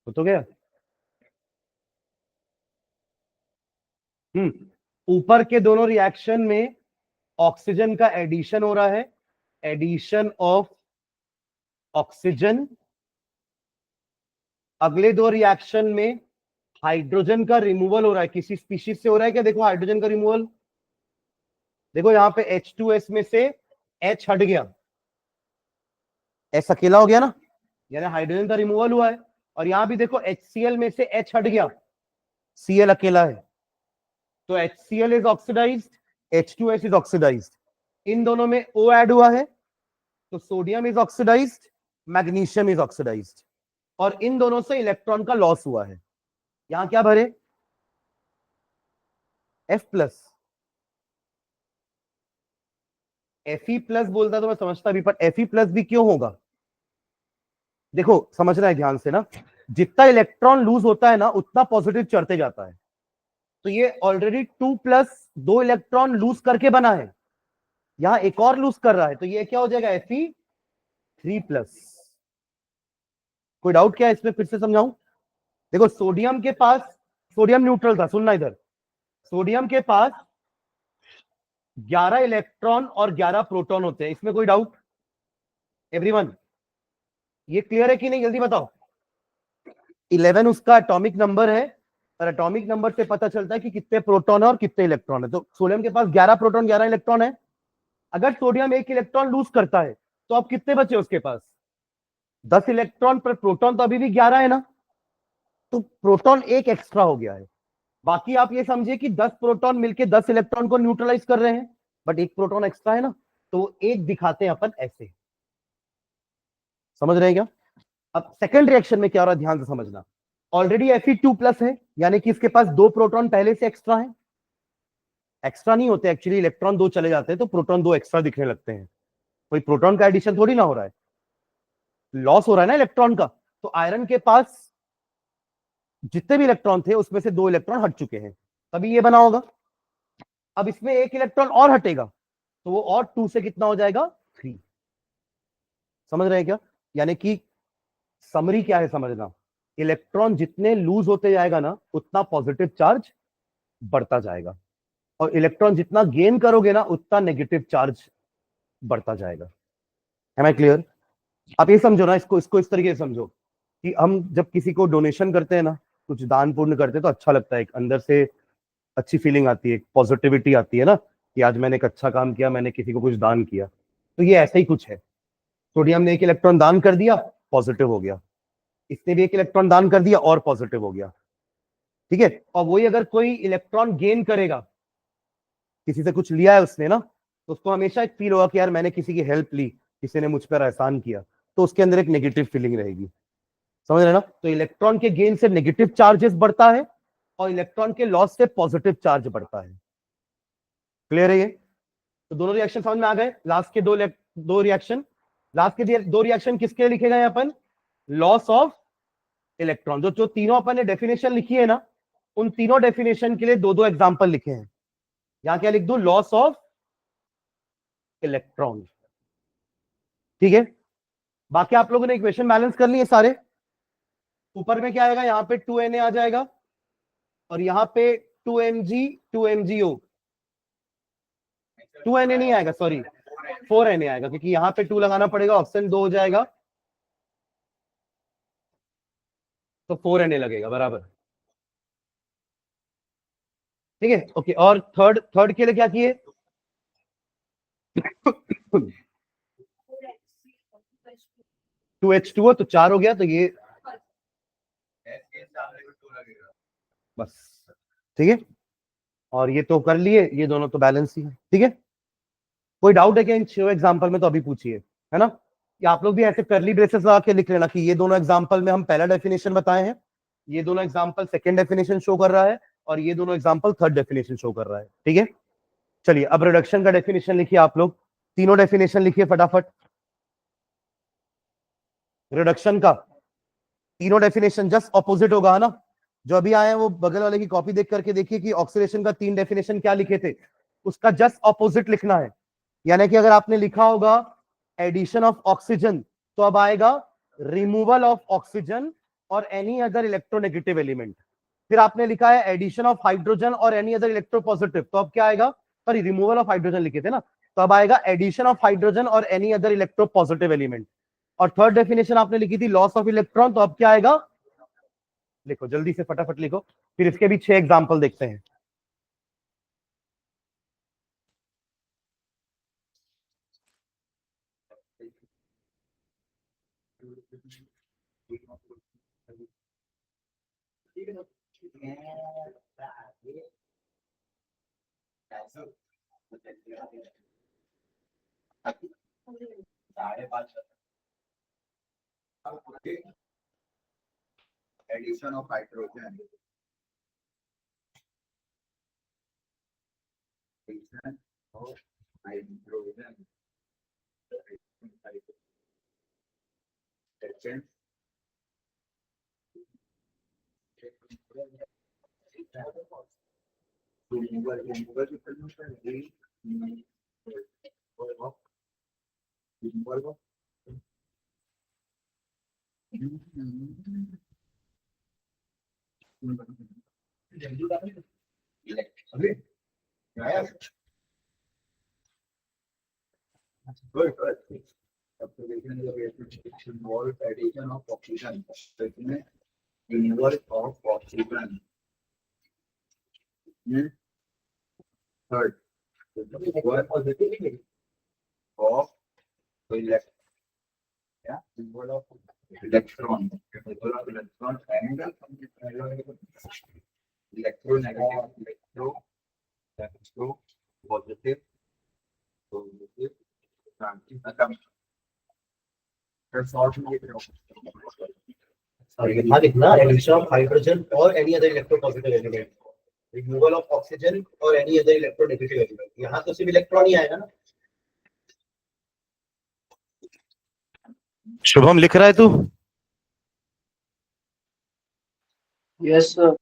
तो गया। ऊपर के दोनों रिएक्शन में ऑक्सीजन का एडिशन हो रहा है, एडिशन ऑफ ऑक्सीजन। अगले दो रिएक्शन में हाइड्रोजन का रिमूवल हो रहा है, किसी स्पीशीज से हो रहा है क्या? देखो हाइड्रोजन का रिमूवल, देखो यहाँ पे H2S में से H हट गया, S अकेला हो गया ना, यानी हाइड्रोजन का रिमूवल हुआ है। और यहां भी देखो HCl में से H हट गया, Cl अकेला है, तो HCl is oxidized, H2S is oxidized. इन दोनों में O ऐड हुआ है, तो sodium is oxidized, magnesium is oxidized. और इन दोनों से इलेक्ट्रॉन का लॉस हुआ है। यहां क्या भरे? F+। Fe+ बोलता तो मैं समझता भी, पर Fe+ भी क्यों होगा? देखो समझना है ध्यान से ना, जितना इलेक्ट्रॉन लूज होता है ना, उतना पॉजिटिव चढ़ते जाता है। तो ये ऑलरेडी 2+ 2 इलेक्ट्रॉन लूज करके बना है, यहां एक और लूज कर रहा है, तो ये क्या हो जाएगा? Fe3+। कोई डाउट क्या है इसमें? फिर से समझाऊं। देखो सोडियम के पास, सोडियम न्यूट्रल था, सुनना इधर। सोडियम के पास 11 इलेक्ट्रॉन और 11 प्रोटॉन होते हैं, इसमें कोई डाउट? एवरीवन, ये क्लियर है कि नहीं? जल्दी बताओ। 11 उसका एटॉमिक नंबर है, और एटॉमिक नंबर से पता चलता है कि कितने प्रोटॉन है और कितने इलेक्ट्रॉन है। तो सोडियम के पास 11 प्रोटॉन 11 इलेक्ट्रॉन है। अगर सोडियम एक इलेक्ट्रॉन लूज करता है, तो अब कितने बचे उसके पास? 10 इलेक्ट्रॉन पर प्रोटॉन, तो अभी भी 11 है ना, तो प्रोटॉन एक एक्स्ट्रा हो गया है। बाकी आप ये समझिए कि 10 प्रोटॉन मिलके 10 इलेक्ट्रॉन को न्यूट्रलाइज कर रहे हैं, बट एक प्रोटॉन एक्स्ट्रा है ना, तो एक दिखाते हैं अपन ऐसे। समझ रहे हैं क्या? अब सेकंड रिएक्शन में क्या हो रहा है, ध्यान से समझना। ऑलरेडी Fe2+ है, यानी कि इसके पास 2 प्रोटॉन पहले से एक्स्ट्रा है। एक्स्ट्रा नहीं होते एक्चुअली, इलेक्ट्रॉन 2 चले जाते हैं तो प्रोटॉन 2 एक्स्ट्रा दिखने लगते हैं। कोई प्रोटॉन का एडिशन थोड़ी ना हो रहा है, लॉस हो रहा है ना इलेक्ट्रॉन का। तो आयरन के पास जितने भी इलेक्ट्रॉन थे, उसमें से 2 इलेक्ट्रॉन हट चुके हैं, तभी ये बना होगा। अब इसमें एक इलेक्ट्रॉन और हटेगा, तो वो और 2 से कितना हो जाएगा? 3। समझ रहे हैं क्या? यानी कि समरी क्या है समझना, इलेक्ट्रॉन जितने लूज होते जाएगा ना, उतना पॉजिटिव चार्ज बढ़ता जाएगा, और इलेक्ट्रॉन जितना गेन करोगे ना, उतना नेगेटिव चार्ज बढ़ता जाएगा। है मैं क्लियर? आप ये समझो ना, इसको इसको इस तरीके से समझो कि हम जब किसी को डोनेशन करते हैं ना, कुछ दान पुण्य करते हैं, तो अच्छा लगता है, एक अंदर से अच्छी फीलिंग आती है, पॉजिटिविटी आती है ना, कि आज मैंने एक अच्छा काम किया, मैंने किसी को कुछ दान किया। तो ये ऐसा ही कुछ है। सोडियम ने एक इलेक्ट्रॉन दान कर दिया, पॉजिटिव हो गया। इसने भी एक इलेक्ट्रॉन दान कर दिया और पॉजिटिव हो गया। ठीक है। और वही अगर कोई इलेक्ट्रॉन गेन करेगा, किसी से कुछ लिया है उसने ना, तो उसको हमेशा एक फील होगा कि यार मैंने किसी की हेल्प ली, किसी ने मुझ पर एहसान किया, तो उसके अंदर एक नेगेटिव फीलिंग रहेगी। समझ रहे ना? तो इलेक्ट्रॉन के गेन से नेगेटिव चार्जेस बढ़ता है, और इलेक्ट्रॉन के लॉस से पॉजिटिव चार्ज बढ़ता है। क्लियर है ये? तो दोनों रिएक्शन समझ में आ गए। लास्ट के दो रिएक्शन, लास्ट के दो रिएक्शन किसके लिए लिखे गए अपन? Loss of electron. जो जो तीनों अपन ने डेफिनेशन लिखी है ना, उन तीनों डेफिनेशन के लिए दो दो एग्जांपल लिखे हैं। यहां क्या लिख दो? Loss of electron. ठीक है। बाकी आप लोगों ने इक्वेशन बैलेंस कर लिए सारे। ऊपर में क्या आएगा? यहाँ पे 2Na आ जाएगा, और यहाँ पे 2Mg 2MgO, 2Na नहीं आएगा, सॉरी, 4Na आएगा, क्योंकि यहाँ पे 2 लगाना पड़ेगा, ऑक्सीजन 2 हो जाएगा, तो 4Na लगेगा बराबर। ठीक है, ओके। और थर्ड थर्ड के लिए क्या किए? 2H2O, तो 4 हो गया, तो ये बस, ठीक है। और ये तो कर लिए, ये दोनों तो बैलेंस ही है, ठीक है। कोई डाउट है क्या इन 6 एग्जांपल में? तो अभी पूछिए, है ना। या आप लोग भी ऐसे करली ब्रेसेस लगा के लिख लेना कि ये दोनों एग्जांपल में हम पहला डेफिनेशन बताए हैं, ये दोनों एग्जांपल सेकंड डेफिनेशन शो कर रहा है, और ये दोनों एग्जांपल थर्ड डेफिनेशन शो कर रहा है, ठीक है। चलिए अब रिडक्शन का डेफिनेशन लिखिए आप लोग, तीनों डेफिनेशन लिखिए फटाफट। रिडक्शन का तीनों डेफिनेशन जस्ट ऑपोजिट होगा, है ना। जो अभी आए हैं वो बगल वाले की कॉपी देख करके देखिए कि ऑक्सीडेशन का 3 डेफिनेशन क्या लिखे थे, उसका जस्ट ऑपोजिट लिखना है। यानी कि अगर आपने लिखा होगा एडिशन ऑफ ऑक्सीजन, तो अब आएगा रिमूवल ऑफ ऑक्सीजन और एनी अदर इलेक्ट्रोनेगेटिव एलिमेंट। फिर आपने लिखा है एडिशन ऑफ हाइड्रोजन और एनी अदर इलेक्ट्रोपॉजिटिव, तो अब क्या आएगा? सॉरी, रिमूवल ऑफ हाइड्रोजन लिखे थे ना, तो अब आएगा एडिशन ऑफ हाइड्रोजन और एनी अदर इलेक्ट्रोपॉजिटिव एलिमेंट। और थर्ड डेफिनेशन आपने लिखी थी लॉस ऑफ इलेक्ट्रॉन, तो अब क्या आएगा? लिखो जल्दी से, फटाफट लिखो, फिर इसके भी 6 एग्जांपल देखते हैं। Addition of hydrogen, good, good. Observation involve addition of oxygen. Second, removal of oxygen. Third, removal of removal of electron. Removal of electron and electronegative, electro positive, positive. यहाँ लिखना एडिशन ऑफ हाइड्रोजन और any other electropositive element, removal of oxygen और any other electronegative element. यहाँ तो सिर्फ electron ही आएगा ना। शुभम लिख रहा है तू? Yes sir.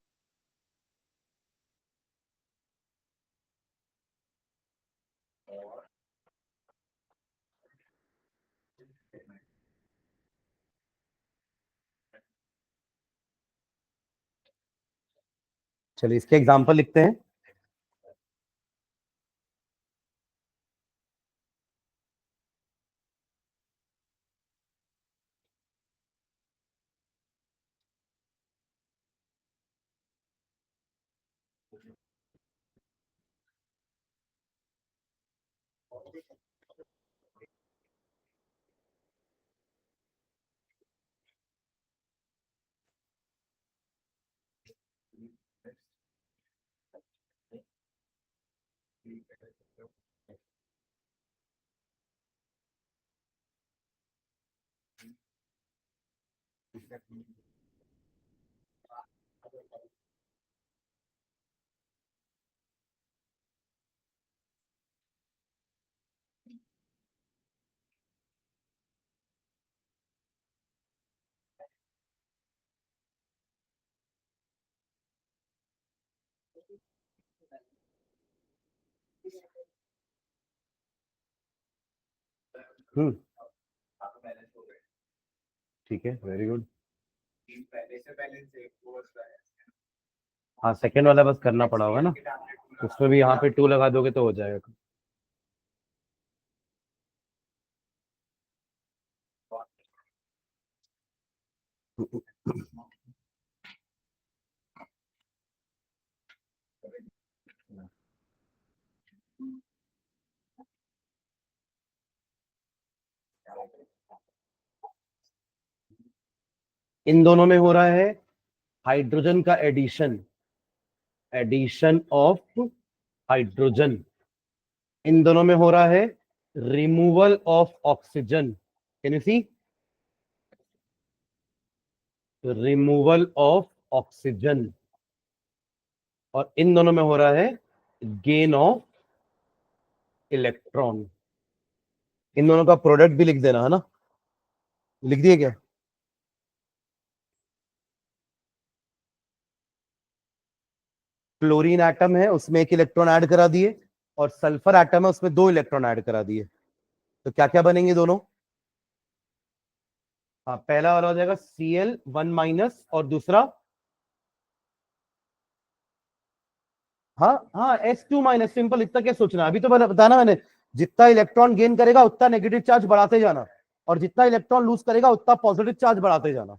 चलिए इसके एग्जांपल लिखते हैं। ठीक है, वेरी गुड। हाँ, सेकेंड वाला बस करना पड़ा होगा ना, उसमें भी यहाँ पे 2 लगा दोगे तो हो जाएगा। इन दोनों में हो रहा है हाइड्रोजन का एडिशन, एडिशन ऑफ हाइड्रोजन। इन दोनों में हो रहा है removal of oxygen. Can you see? Removal of oxygen. और इन दोनों में हो रहा है गेन ऑफ इलेक्ट्रॉन। इन दोनों का प्रोडक्ट भी लिख देना है ना, लिख दिए क्या? क्लोरीन एटम है, उसमें एक इलेक्ट्रॉन ऐड करा दिए, और सल्फर एटम है, उसमें 2 इलेक्ट्रॉन ऐड करा दिए। तो क्या क्या बनेंगे दोनों? हाँ, पहला वाला हो जाएगा Cl1- और दूसरा, हाँ हाँ S2-, सिंपल। इतना क्या सोचना, अभी तो मैंने बताना, मैंने जितना इलेक्ट्रॉन गेन करेगा उतना नेगेटिव चार्ज बढ़ाते जाना, और जितना इलेक्ट्रॉन लूज करेगा उतना पॉजिटिव चार्ज बढ़ाते जाना।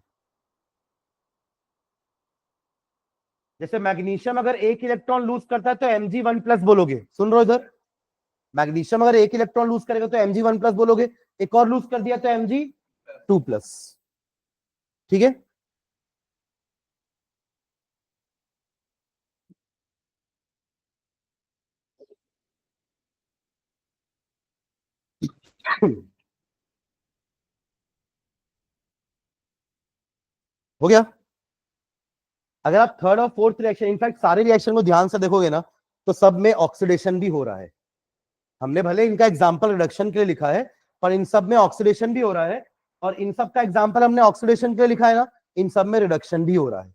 जैसे मैग्नीशियम अगर एक इलेक्ट्रॉन लूज करता है तो Mg1+ बोलोगे, सुन रहे हो इधर? मैग्नीशियम अगर एक इलेक्ट्रॉन लूज करेगा तो Mg1+ बोलोगे, एक और लूज कर दिया तो Mg2+। ठीक है? हो गया? अगर आप थर्ड और फोर्थ रिएक्शन, इनफैक्ट सारे रिएक्शन को ध्यान से देखोगे ना, तो सब में ऑक्सीडेशन भी हो रहा है। हमने भले इनका एग्जांपल रिडक्शन के लिए लिखा है, पर इन सब में ऑक्सीडेशन भी हो रहा है, और इन सब का एग्जांपल हमने ऑक्सीडेशन के लिए लिखा है ना, इन सब में रिडक्शन भी हो रहा है,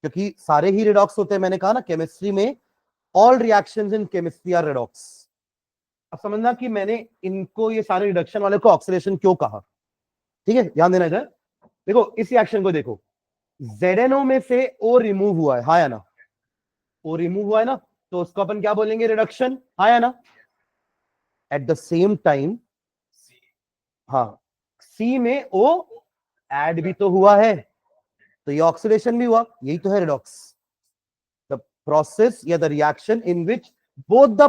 क्योंकि सारे ही रिडॉक्स होते हैं। मैंने कहा ना, केमिस्ट्री में all reactions in chemistry are redox. अब समझना कि मैंने इनको, ये सारे रिडक्शन वाले को ऑक्सीडेशन क्यों कहा। ठीक है, ध्यान देना इधर। देखो इस रिएक्शन को देखो, ZNO में से O रिमूव हुआ है, हाँ या ना? O रिमूव हुआ है ना, तो उसको अपन क्या बोलेंगे? रिडक्शन, हाँ या ना? एट द सेम टाइम, हाँ, C में O ऐड भी तो हुआ है, तो ये ऑक्सीडेशन भी हुआ, यही तो है रिडॉक्स। द प्रोसेस या the reaction in which both the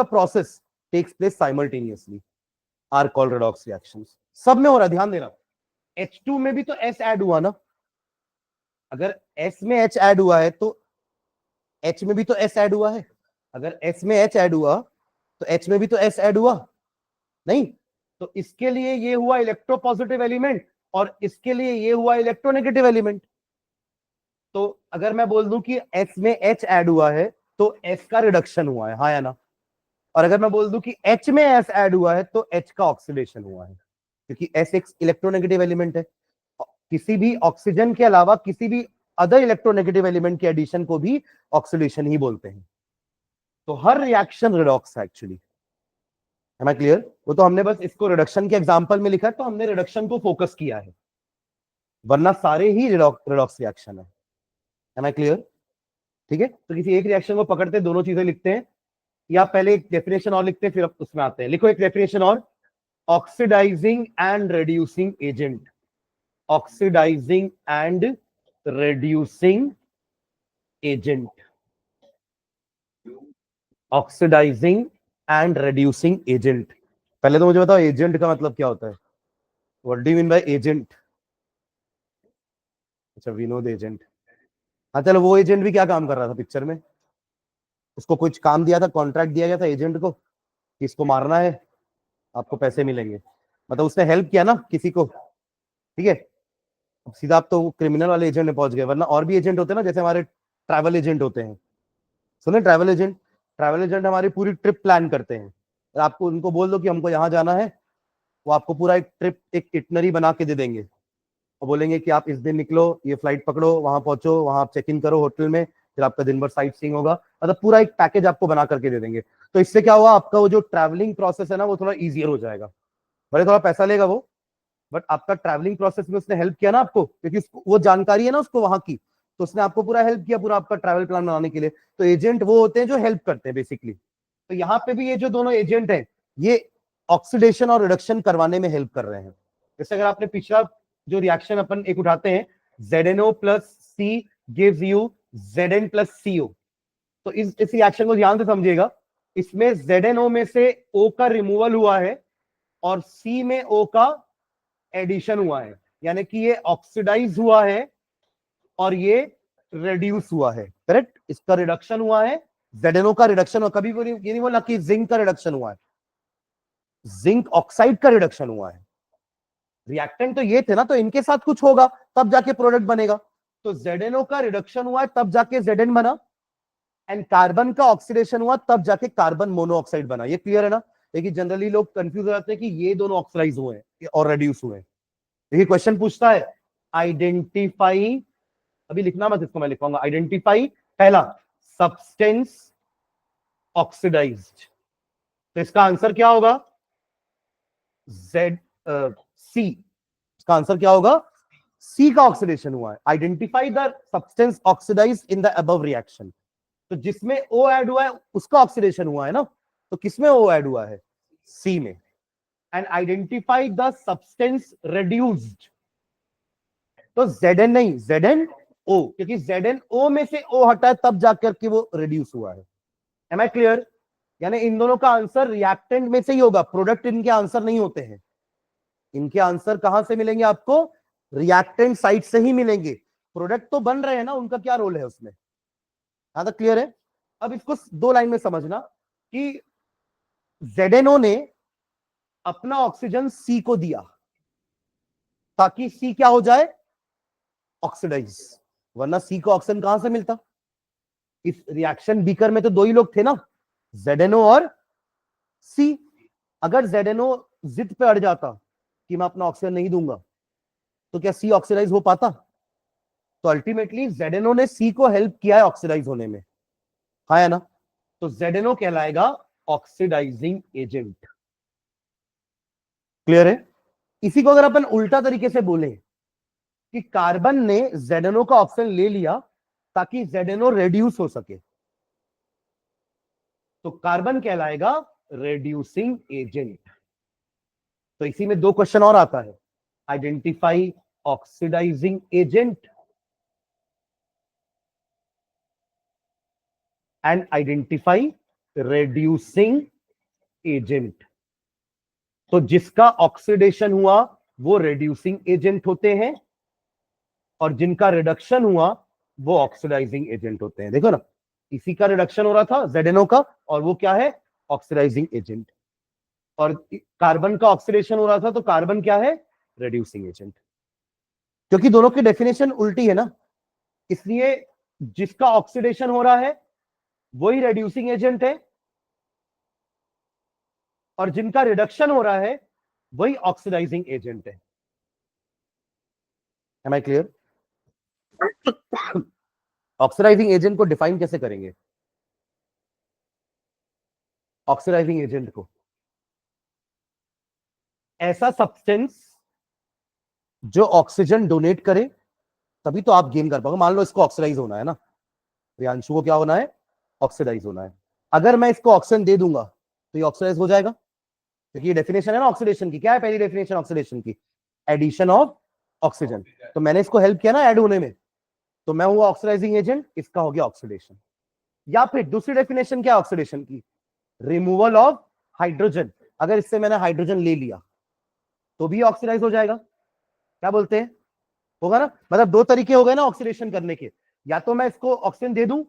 process takes place simultaneously are called redox reactions। सब में हो रहा है, ध्यान देना। H2 में भी तो S ऐड हुआ ना, अगर S में H ऐड हुआ है तो H में भी तो S ऐड हुआ है, अगर S में H ऐड हुआ तो H में भी तो S ऐड हुआ नहीं? तो इसके लिए ये हुआ इलेक्ट्रोपॉजिटिव एलिमेंट, और इसके लिए ये हुआ इलेक्ट्रोनेगेटिव एलिमेंट। तो अगर मैं बोल दूं कि S में H ऐड हुआ है तो S का रिडक्शन हुआ है, हाँ या ना? और अगर मैं बोल दूं कि H में S ऐड हुआ है तो H का ऑक्सीडेशन हुआ है, क्योंकि S एक इलेक्ट्रोनेगेटिव एलिमेंट है। किसी भी ऑक्सीजन के अलावा किसी भी अदर इलेक्ट्रोनेगेटिव एलिमेंट के एडिशन को भी ऑक्सीडेशन ही बोलते हैं। तो हर रिएक्शन रिडॉक्स है एक्चुअली। Am I clear? वो तो हमने बस इसको रिडक्शन के एग्जांपल में लिखा है, तो हमने रिडक्शन को फोकस किया है, वरना सारे ही रिडॉक्स रिएक्शन है। Am I clear? ठीक है, तो किसी एक रिएक्शन को पकड़ते दोनों चीजें लिखते हैं, या पहले एक डेफिनेशन और लिखते हैं फिर उसमें आते हैं। लिखो एक डेफिनेशन और, oxidising and reducing agent. Oxidising and reducing agent. Oxidising and reducing agent. पहले तो मुझे बताओ एजेंट का मतलब क्या होता है? What do you mean by agent? अच्छा, विनोद एजेंट। हाँ चलो, वो एजेंट भी क्या काम कर रहा था पिक्चर में? उसको कुछ काम दिया था, कॉन्ट्रैक्ट दिया गया था एजेंट को कि इसको मारना है, आपको पैसे मिलेंगे। मतलब उसने हेल्प किया ना किसी को, ठीक है? अब सीधा आप तो क्रिमिनल वाले एजेंट में पहुंच गए, वरना और भी एजेंट होते हैं ना, जैसे हमारे ट्रैवल एजेंट होते हैं। सुने, ट्रैवल एजेंट, ट्रैवल एजेंट हमारी पूरी ट्रिप प्लान करते हैं। और आपको उनको बोल दो कि हमको यहाँ जाना है, वो आपको पूरा एक ट्रिप, एक इटनरी बना के दे देंगे, और बोलेंगे कि आप इस दिन निकलो, ये फ्लाइट पकड़ो, वहां पहुंचो, वहां आप चेक इन करो होटल में, फिर आपका दिन भर साइट सीइंग होगा। मतलब पूरा एक पैकेज आपको बना करके दे देंगे। तो इससे क्या हुआ, आपका वो जो ट्रैवलिंग प्रोसेस है ना, वो थोड़ा इजियर हो जाएगा। भले थोड़ा पैसा लेगा वो, बट आपका ट्रैवलिंग प्रोसेस में उसने हेल्प किया ना आपको, क्योंकि वो जानकारी है ना उसको वहां की, तो उसने आपको पूरा हेल्प किया, पूरा आपका ट्रैवल प्लान बनाने के लिए। तो एजेंट वो होते हैं जो हेल्प करते हैं बेसिकली। तो यहाँ पे भी ये जो दोनों एजेंट हैं, ये ऑक्सीडेशन और रिडक्शन करवाने में हेल्प कर रहे हैं। जैसे अगर आपने पिछला जो रिएक्शन अपन एक उठाते हैं, ZNO plus C gives you Zn plus CO। तो इस रिएक्शन को ध्यान से समझिएगा, इसमें ZNO में से O का रिमूवल हुआ है और C में O का एडिशन हुआ है, यानी कि ये ऑक्सीडाइज हुआ है और ये रिड्यूस हुआ है, करेक्ट। इसका रिडक्शन हुआ है, ZNO का रिडक्शन हुआ, कभी ये नहीं बोला कि जिंक का रिडक्शन हुआ है, जिंक ऑक्साइड का रिडक्शन हुआ है। रिएक्टेंट तो ये थे ना, तो इनके साथ कुछ होगा तब जाके प्रोडक्ट बनेगा। तो ZNO का रिडक्शन हुआ है तब जाके Zn बना, एंड कार्बन का ऑक्सीडेशन हुआ तब जाके कार्बन मोनोऑक्साइड बना। ये क्लियर है ना? लेकिन जनरली लोग कंफ्यूज हो जाते हैं कि ये दोनों ऑक्सीडाइज हुए हैं और रेड्यूस हुए हैं। देखिए क्वेश्चन पूछता है आइडेंटिफाई, अभी लिखना मत इसको, मैं लिखूंगा आइडेंटिफाई, पहला सब्सटेंस ऑक्सीडाइज्ड, तो इसका आंसर क्या होगा? सी। इसका आंसर क्या होगा? सी का ऑक्सीडेशन हुआ है। Identify the substance oxidise in the above reaction, तो जिसमें O ऐड हुआ है उसका ऑक्सीडेशन हुआ है ना, तो किसमें O ऐड हुआ है? सी में। And identify the substance reduced, तो Zn नहीं, ZnO, क्योंकि ZnO में से O हटा है तब जाकर के वो रिड्यूस हुआ है। Am I clear? यानी इन दोनों का आंसर रिएक्टेंट में से ही होगा, प्रोडक्ट इनके आंसर नहीं होते हैं। इनके आंसर कहां से मिलेंगे आपको? रिएक्टेंट साइड से ही मिलेंगे। प्रोडक्ट तो बन रहे हैं ना, उनका क्या रोल है उसमें? यहां तक क्लियर है? अब इसको दो लाइन में समझना कि ZNO ने अपना ऑक्सीजन C को दिया ताकि C क्या हो जाए? ऑक्सीडाइज, वरना C को ऑक्सीजन कहां से मिलता? इस रिएक्शन बीकर में तो दो ही लोग थे ना, ZNO और C। अगर ZNO जिद पे अड़ जाता कि मैं अपना ऑक्सीजन नहीं दूंगा, तो क्या C ऑक्सीडाइज हो पाता? तो अल्टीमेटली ZNO ने C को हेल्प किया है ऑक्सीडाइज होने में, हाँ है ना? तो ZNO कहलाएगा ऑक्सीडाइजिंग एजेंट। क्लियर है? इसी को अगर अपन उल्टा तरीके से बोले कि कार्बन ने ZNO का ऑक्सीजन ले लिया ताकि ZNO रेड्यूस हो सके, तो कार्बन कहलाएगा रेड्यूसिंग एजेंट। तो इसी में दो क्वेश्चन और आता है, identify oxidising agent and identify reducing agent. तो जिसका ऑक्सीडेशन हुआ वो रेड्यूसिंग एजेंट होते हैं और जिनका रिडक्शन हुआ वो ऑक्सीडाइजिंग एजेंट होते हैं। देखो ना, इसी का रिडक्शन हो रहा था ZNO का, और वो क्या है? Oxidising agent. और कार्बन का ऑक्सीडेशन हो रहा था, तो कार्बन क्या है? Reducing agent. क्योंकि दोनों की डेफिनेशन उल्टी है ना, इसलिए जिसका ऑक्सीडेशन हो रहा है वही रेड्यूसिंग एजेंट है और जिनका रिडक्शन हो रहा है वही ऑक्सीडाइजिंग एजेंट है। Am I clear? Oxidising agent को डिफाइन कैसे करेंगे? ऑक्सीडाइजिंग एजेंट को ऐसा सब्सटेंस जो ऑक्सीजन डोनेट करे, तभी तो आप गेन कर पाओगे। मान लो इसको ऑक्सीडाइज होना है ना, प्रियांशु को क्या होना है? ऑक्सीडाइज होना है। अगर मैं इसको ऑक्सीजन दे दूंगा तो ये ऑक्सीडाइज हो जाएगा, क्योंकि ये डेफिनेशन है ना ऑक्सीडेशन की। क्या है पहली डेफिनेशन ऑक्सीडेशन की? Addition of oxygen. तो मैंने इसको हेल्प किया ना ऐड होने में, तो मैं हुआ ऑक्सीडाइजिंग एजेंट, इसका हो गया ऑक्सीडेशन। या फिर दूसरी डेफिनेशन क्या है ऑक्सीडेशन की? Removal of hydrogen. अगर इससे मैंने हाइड्रोजन ले लिया तो भी ऑक्सीडाइज हो जाएगा। क्या बोलते हैं? होगा ना? मतलब दो तरीके हो गए ना ऑक्सीडेशन करने के, या तो मैं इसको ऑक्सीजन दे दूं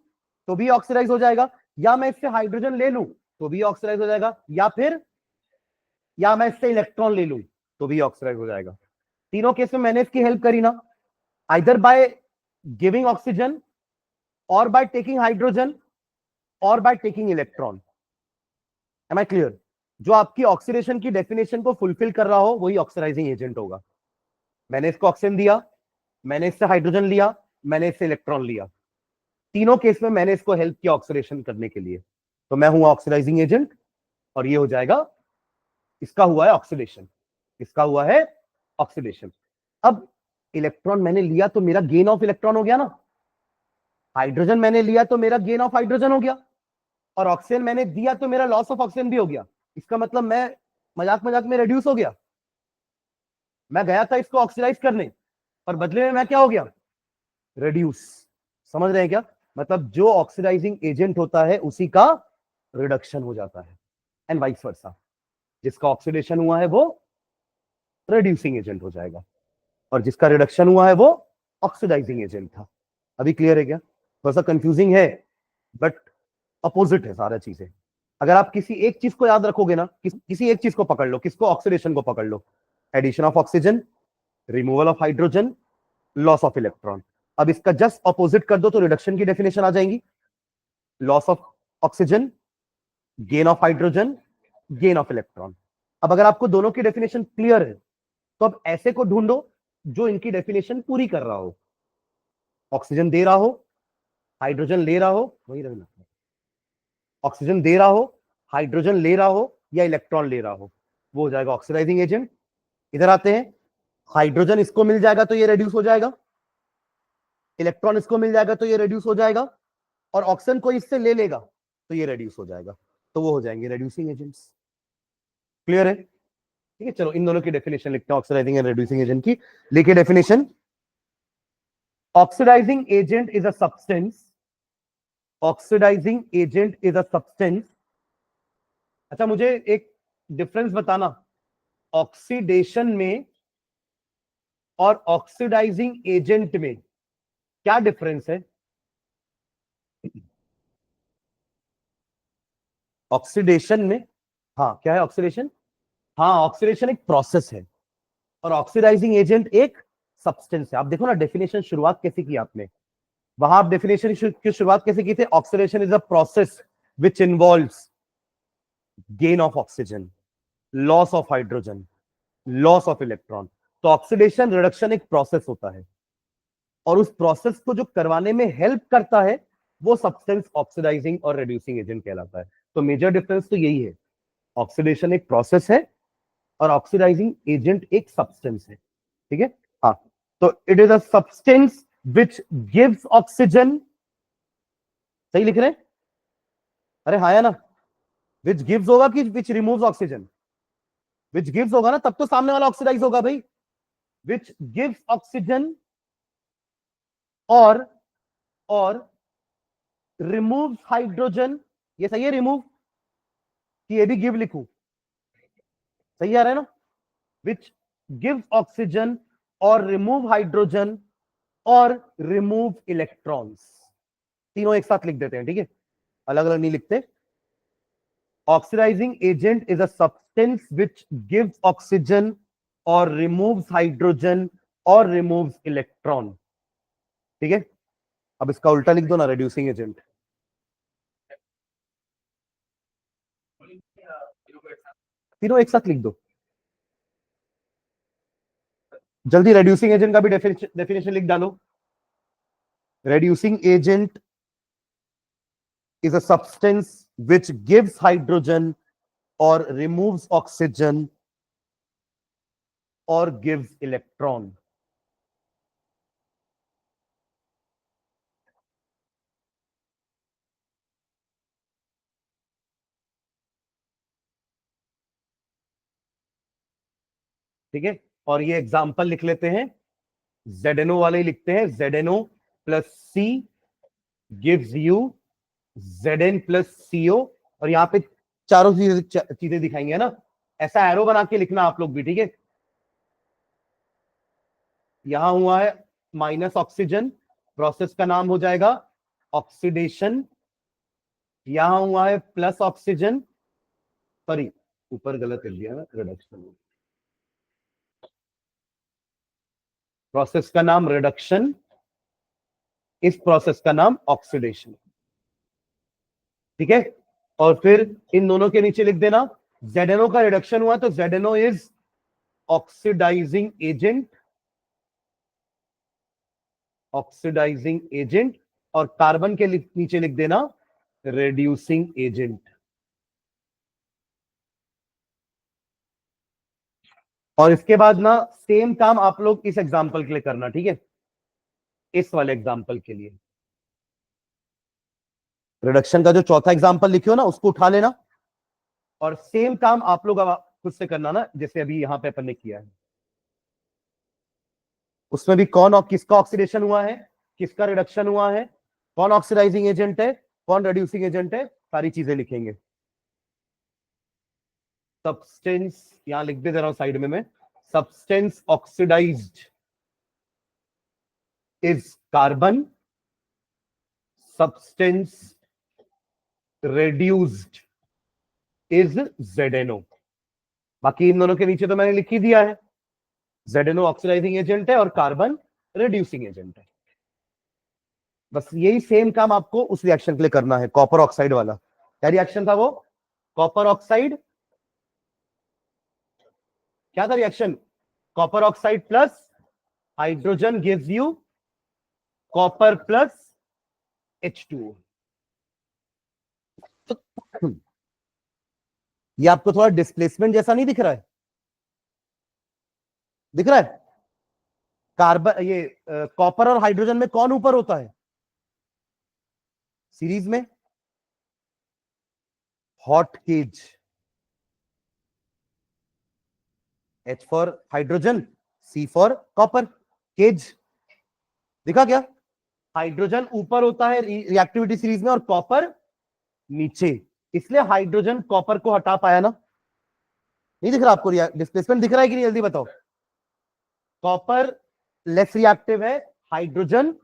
तो भी ऑक्सीडाइज हो जाएगा, या मैं इससे हाइड्रोजन ले लूं तो भी ऑक्सीडाइज हो जाएगा, या मैं इससे इलेक्ट्रॉन ले लूं तो भी ऑक्सीडाइज हो जाएगा। तीनों केस में मैंने इसकी हेल्प करी ना, आइदर बाय गिविंग ऑक्सीजन और बाय टेकिंग हाइड्रोजन और by taking electron. Am I clear? जो आपकी ऑक्सीडेशन की डेफिनेशन को फुलफिल कर रहा हो वही ऑक्सीडाइजिंग एजेंट होगा। मैंने इसको ऑक्सीजन दिया, मैंने इससे हाइड्रोजन लिया, मैंने इससे इलेक्ट्रॉन लिया, तीनों केस में मैंने इसको हेल्प किया ऑक्सीडेशन करने के लिए, तो मैं हुआ ऑक्सीडाइजिंग एजेंट और ये हो जाएगा, इसका हुआ है ऑक्सीडेशन, इसका हुआ है ऑक्सीडेशन। अब इलेक्ट्रॉन मैंने लिया तो मेरा गेन ऑफ इलेक्ट्रॉन हो गया ना, हाइड्रोजन मैंने लिया तो मेरा गेन ऑफ हाइड्रोजन हो गया, और ऑक्सीजन मैंने दिया तो मेरा लॉस ऑफ ऑक्सीजन भी हो गया। इसका मतलब मैं मजाक मजाक में रिड्यूस हो गया, मैं गया था इसको ऑक्सीडाइज करने, पर बदले में मैं क्या हो गया, रेड्यूस। समझ रहे हैं क्या, मतलब जो ऑक्सीडाइजिंग एजेंट होता है उसी का रिडक्शन हो जाता है, एंड वाइस वर्सा, जिसका ऑक्सीडेशन हुआ है वो रिड्यूसिंग एजेंट हो जाएगा, और जिसका रिडक्शन हुआ है वो ऑक्सीडाइजिंग एजेंट था। अभी क्लियर है क्या, थोड़ा सा कंफ्यूजिंग है बट अपोजिट है सारा चीजें। अगर आप किसी एक चीज को याद रखोगे ना, किसी एक चीज को पकड़ लो, किसको, ऑक्सीडेशन को पकड़ लो, addition of oxygen, removal of hydrogen, loss of electron. अब इसका जस्ट अपोजिट कर दो तो रिडक्शन की डेफिनेशन आ जाएंगी, loss of oxygen, gain of hydrogen, gain of electron. अब अगर आपको दोनों की डेफिनेशन क्लियर है तो अब ऐसे को ढूंढो जो इनकी डेफिनेशन पूरी कर रहा हो, ऑक्सीजन दे रहा हो, हाइड्रोजन ले रहा हो, वही रहना, ऑक्सीजन दे रहा हो, हाइड्रोजन ले रहा हो या इलेक्ट्रॉन ले रहा हो, वो हो जाएगा ऑक्सीडाइजिंग एजेंट। इधर आते हैं, हाइड्रोजन इसको मिल जाएगा तो ये रेड्यूस हो जाएगा, इलेक्ट्रॉन इसको मिल जाएगा तो ये रेड्यूस हो जाएगा, और ऑक्सीजन को इससे ले लेगा तो ये रेड्यूस हो जाएगा, तो वो हो जाएंगे रेड्यूसिंग एजेंट्स। क्लियर है, ठीक है। चलो इन दोनों की डेफिनेशन लिखते हैं, ऑक्सीडाइजिंग एंड रेड्यूसिंग एजेंट की। लिखिए definition, oxidising agent is a substance, oxidising agent is a substance. अच्छा मुझे एक डिफरेंस बताना, ऑक्सीडेशन में और ऑक्सीडाइजिंग एजेंट में क्या डिफरेंस है? ऑक्सीडेशन में, हाँ क्या है ऑक्सीडेशन, हाँ ऑक्सीडेशन एक प्रोसेस है और ऑक्सीडाइजिंग एजेंट एक सब्सटेंस है। आप देखो ना डेफिनेशन शुरुआत कैसे की आपने, वहां आप डेफिनेशन की शुरुआत कैसे की थे, oxidation is a process which involves gain of oxygen, loss of hydrogen, loss of electron. तो ऑक्सीडेशन रिडक्शन एक प्रोसेस होता है और उस प्रोसेस को जो करवाने में हेल्प करता है वो सब्सटेंस ऑक्सीडाइजिंग और रिड्यूसिंग एजेंट कहलाता है। तो मेजर डिफरेंस तो यही है, ऑक्सीडेशन एक प्रोसेस है और ऑक्सीडाइजिंग एजेंट एक सब्सटेंस है, ठीक है। हाँ, तो it is a substance which gives oxygen, सही लिख रहे हैं, अरे हाँ या ना, विच गिव्स होगा कि विच रिमूव्स ऑक्सीजन, विच गिव्स होगा ना, तब तो सामने वाला ऑक्सीडाइज होगा भाई, विच गिव्स ऑक्सीजन और रिमूव्स हाइड्रोजन, ये सही है रिमूव कि ये भी गिव लिखूं, सही आ रहा है ना, विच गिव्स ऑक्सीजन और रिमूव हाइड्रोजन और रिमूव इलेक्ट्रॉन्स। तीनों एक साथ लिख देते हैं, ठीक है, अलग अलग नहीं लिखते। Oxidising agent is a substance which gives oxygen और रिमूव्स हाइड्रोजन और रिमूव्स इलेक्ट्रॉन, ठीक है। अब इसका उल्टा लिख दो ना, रिड्यूसिंग एजेंट। तीनों एक साथ लिख दो जल्दी, रेड्यूसिंग एजेंट का भी डेफिनेशन लिख डालो। Reducing agent is a substance which gives hydrogen or removes oxygen or gives electron. ठीक है, और ये एग्जांपल लिख लेते हैं, ZNO वाले ही लिखते हैं, ZNO plus C gives you Zn plus CO, और यहां पे चारों चीजें दिखाएंगे ना, ऐसा एरो बना के लिखना आप लोग भी, ठीक है। यहां हुआ है माइनस ऑक्सीजन, प्रोसेस का नाम हो जाएगा ऑक्सीडेशन, यहां हुआ है प्लस ऑक्सीजन, सॉरी ऊपर गलत कर दिया ना, रिडक्शन, प्रोसेस का नाम रिडक्शन, इस प्रोसेस का नाम ऑक्सीडेशन, ठीक है। और फिर इन दोनों के नीचे लिख देना, ZNO का रिडक्शन हुआ तो ZNO is oxidising agent, oxidising agent, और कार्बन के नीचे लिख देना रिड्यूसिंग एजेंट। और इसके बाद ना सेम काम आप लोग इस एग्जांपल के लिए करना, ठीक है, इस वाले एग्जांपल के लिए रिडक्शन का जो चौथा एग्जांपल लिखे हो ना उसको उठा लेना, और सेम काम आप लोग खुद से करना ना, जैसे अभी यहां पे अपन ने किया है। उसमें भी कौन और किसका ऑक्सीडेशन हुआ है, किसका रिडक्शन हुआ है, कौन ऑक्सीडाइजिंग एजेंट है, कौन रिड्यूसिंग एजेंट है, सारी चीजें लिखेंगे। सब्सटेंस यहां लिख दे रहा हूं साइड में मैं, substance oxidised is carbon, substance reduced is ZNO। बाकी इन दोनों के नीचे तो मैंने लिख ही दिया है, ZNO ऑक्सीडाइजिंग एजेंट है और कार्बन रिड्यूसिंग एजेंट है। बस यही सेम काम आपको उस रिएक्शन के लिए करना है, कॉपर ऑक्साइड वाला। क्या रिएक्शन था वो? कॉपर ऑक्साइड, क्या था reaction? Copper oxide plus hydrogen gives you copper plus H2O। ये आपको थोड़ा डिस्प्लेसमेंट जैसा नहीं दिख रहा है? दिख रहा है? कार्बन, ये कॉपर और हाइड्रोजन में कौन ऊपर होता है सीरीज में? Hot cage, H for hydrogen, C for copper, cage. दिखा क्या? हाइड्रोजन ऊपर होता है रिएक्टिविटी सीरीज में और कॉपर नीचे, इसलिए हाइड्रोजन कॉपर को हटा पाया ना। नहीं दिख रहा आपको डिस्प्लेसमेंट? दिख रहा है कि नहीं? जल्दी बताओ। कॉपर लेस रिएक्टिव है, हाइड्रोजन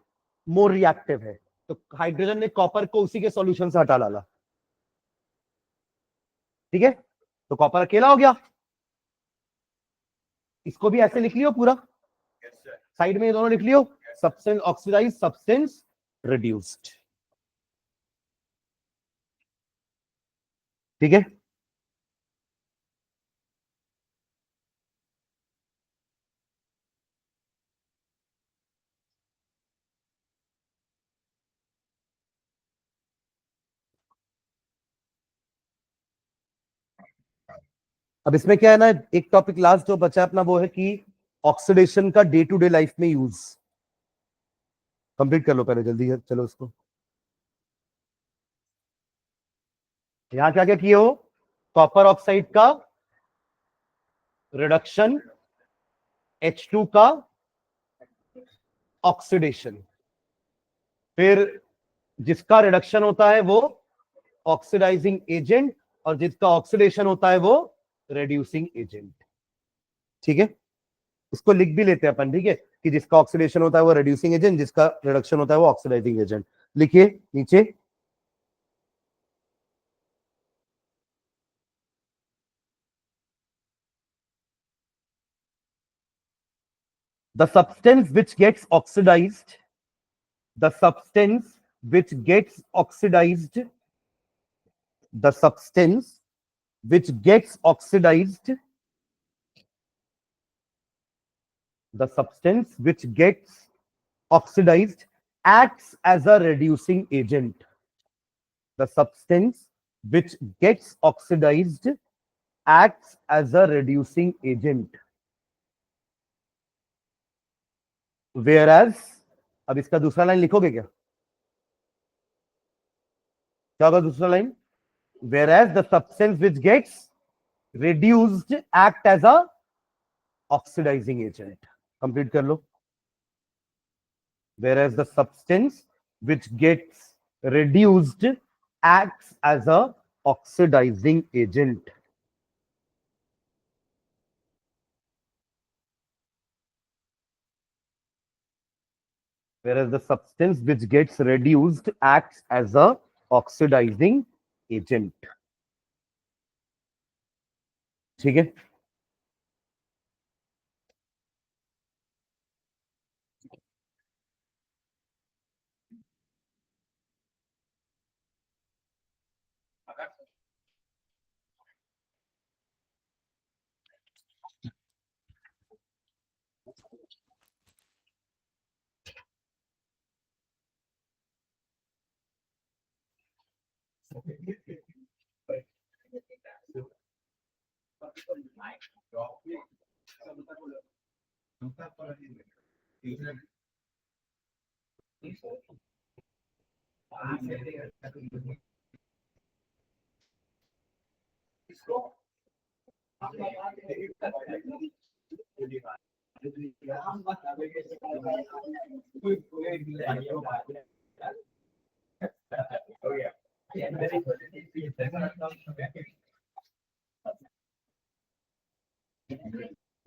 मोर रिएक्टिव है, तो हाइड्रोजन ने कॉपर को उसी के सॉल्यूशन से हटा डाला। ठीक है, तो कॉपर अकेला हो गया। इसको भी ऐसे लिख लियो पूरा, साइड में ये दोनों लिख लियो, सब्सटेंस ऑक्सीडाइज, सब्सटेंस रिड्यूस्ड। ठीक है, अब इसमें क्या है ना, एक टॉपिक लास्ट जो बचा अपना वो है कि ऑक्सीडेशन का डे टू डे लाइफ में यूज। कंप्लीट कर लो पहले जल्दी है, चलो उसको। यहां क्या क्या किए हो? कॉपर ऑक्साइड का रिडक्शन, H2 का ऑक्सीडेशन, फिर जिसका रिडक्शन होता है वो ऑक्सीडाइजिंग एजेंट और जिसका ऑक्सीडेशन होता है वो रिड्यूसिंग एजेंट। ठीक है, इसको लिख भी लेते हैं अपन। ठीक है, कि जिसका ऑक्सीडेशन होता है वो रिड्यूसिंग एजेंट, जिसका रिडक्शन होता है वो ऑक्सीडाइजिंग एजेंट। लिखिए नीचे, the substance which gets oxidized, the substance which gets oxidized, the substance which gets oxidized, the substance which gets oxidized acts as a reducing agent, the substance which gets oxidized acts as a reducing agent, whereas, अब इसका दूसरा line लिखोगे क्या? क्या होगा दूसरा line? whereas the substance which gets reduced act as a oxidizing agent। Complete कर लो। whereas the substance which gets reduced acts as a oxidizing agent। whereas the substance which gets reduced acts as a oxidizing agent। ठीक है,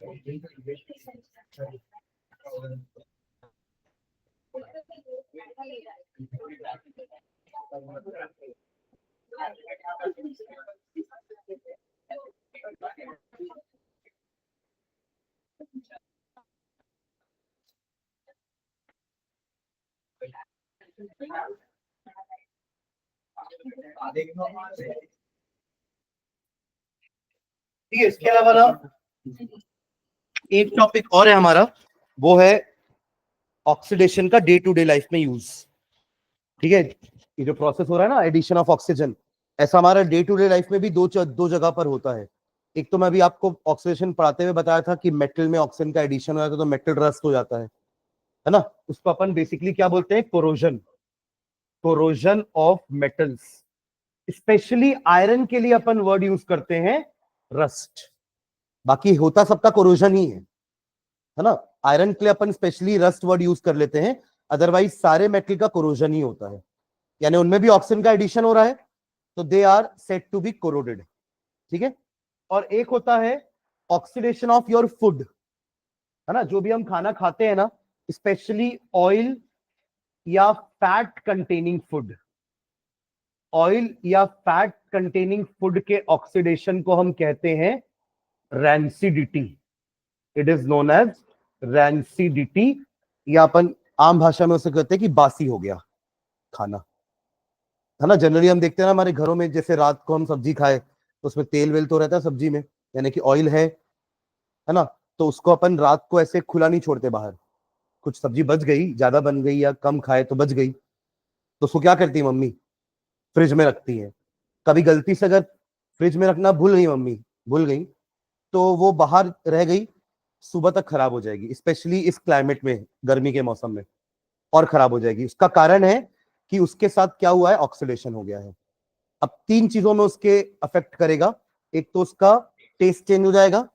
ठीक है, इसके अलावा ना एक topic और है हमारा, वो है ऑक्सीडेशन का डे टू डे लाइफ में यूज। ठीक है, ये जो प्रोसेस हो रहा है ना एडिशन ऑफ ऑक्सीजन, ऐसा हमारा डे टू डे लाइफ में भी दो जगह पर होता है। एक तो मैं अभी आपको ऑक्सीडेशन पढ़ाते हुए बताया था कि मेटल में ऑक्सीजन का एडिशन हो जाता है तो मेटल रस्ट हो जाता है ना, उसको अपन बेसिकली क्या बोलते हैं, corrosion, corrosion of metals. Specially iron के लिए अपन वर्ड यूज करते हैं रस्ट, बाकी होता सबका कोरोजन ही है ना। आयरन के लिए अपन स्पेशली रस्ट वर्ड यूज कर लेते हैं, अदरवाइज सारे मेटल का कोरोजन ही होता है, यानी उनमें भी ऑक्सीजन का एडिशन हो रहा है तो they are said to be corroded. ठीक है, और एक होता है ऑक्सीडेशन ऑफ योर फूड, है ना, जो भी हम खाना खाते हैं ना, स्पेशली ऑयल या फैट कंटेनिंग फूड, ऑयल या फैट कंटेनिंग फूड के ऑक्सीडेशन को हम कहते हैं rancidity. It is known as rancidity, या अपन आम भाषा में उसे कहते हैं कि बासी हो गया खाना, है ना। जनरली हम देखते हैं ना हमारे घरों में, जैसे रात को हम सब्जी खाए तो उसमें तेल वेल तो रहता है सब्जी में, यानी कि ऑयल है ना, तो उसको अपन रात को ऐसे खुला नहीं छोड़ते बाहर। कुछ सब्जी बच गई, ज्यादा बन गई या कम खाए तो बच गई, तो उसको क्या करती है मम्मी, फ्रिज में रखती है। कभी गलती से अगर फ्रिज में रखना भूल गई मम्मी, भूल गई, तो वो बाहर रह गई, सुबह तक खराब हो जाएगी, स्पेशली इस क्लाइमेट में, गर्मी के मौसम में और खराब हो जाएगी। उसका कारण है कि उसके साथ क्या हुआ है, ऑक्सीडेशन हो गया है। अब तीन चीजों में उसके अफेक्ट करेगा, एक तो उसका टेस्ट चेंज हो जाएगा,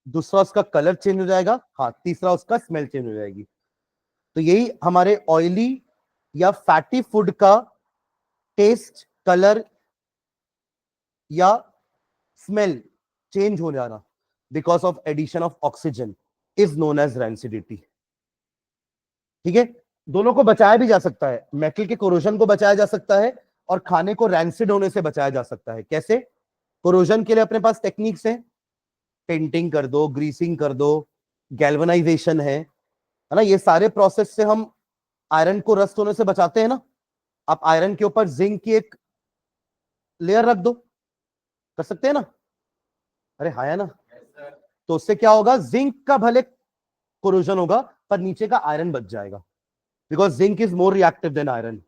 दूसरा उसका कलर चेंज हो जाएगा, हाँ, तीसरा उसका स्मेल चेंज हो जाएगी। तो यही हमारे ऑयली या फैटी फूड का टेस्ट, कलर या स्मेल चेंज हो जाना because of addition of oxygen is known as rancidity. ठीक है, दोनों को बचाया भी जा सकता है, मेटल के कोरोजन को बचाया जा सकता है और खाने को रैंसिड होने से बचाया जा सकता है। कैसे? कोरोजन के लिए अपने पास टेक्निक्स हैं, पेंटिंग कर दो, ग्रीसिंग कर दो, गैल्वेनाइजेशन है ना, ये सारे प्रोसेस से हम आयरन को रस्ट होने से बचाते हैं ना। आप आयरन के ऊपर जिंक की एक लेयर रख दो, कर सकते हैं ना, अरे हाँ है ना, तो उससे क्या होगा, जिंक का भले कोरोजन होगा पर नीचे का आयरन बच जाएगा, because zinc is more reactive than iron.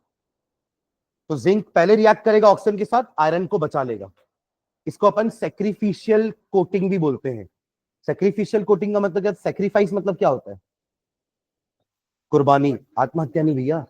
तो जिंक पहले रिएक्ट करेगा ऑक्सीजन के साथ, आयरन को बचा लेगा। इसको अपन सेक्रीफिशियल कोटिंग भी बोलते हैं। सेक्रीफिशियल कोटिंग का मतलब क्या, सेक्रीफाइस मतलब क्या होता है, कुर्बानी, आत्महत्या नहीं भैया,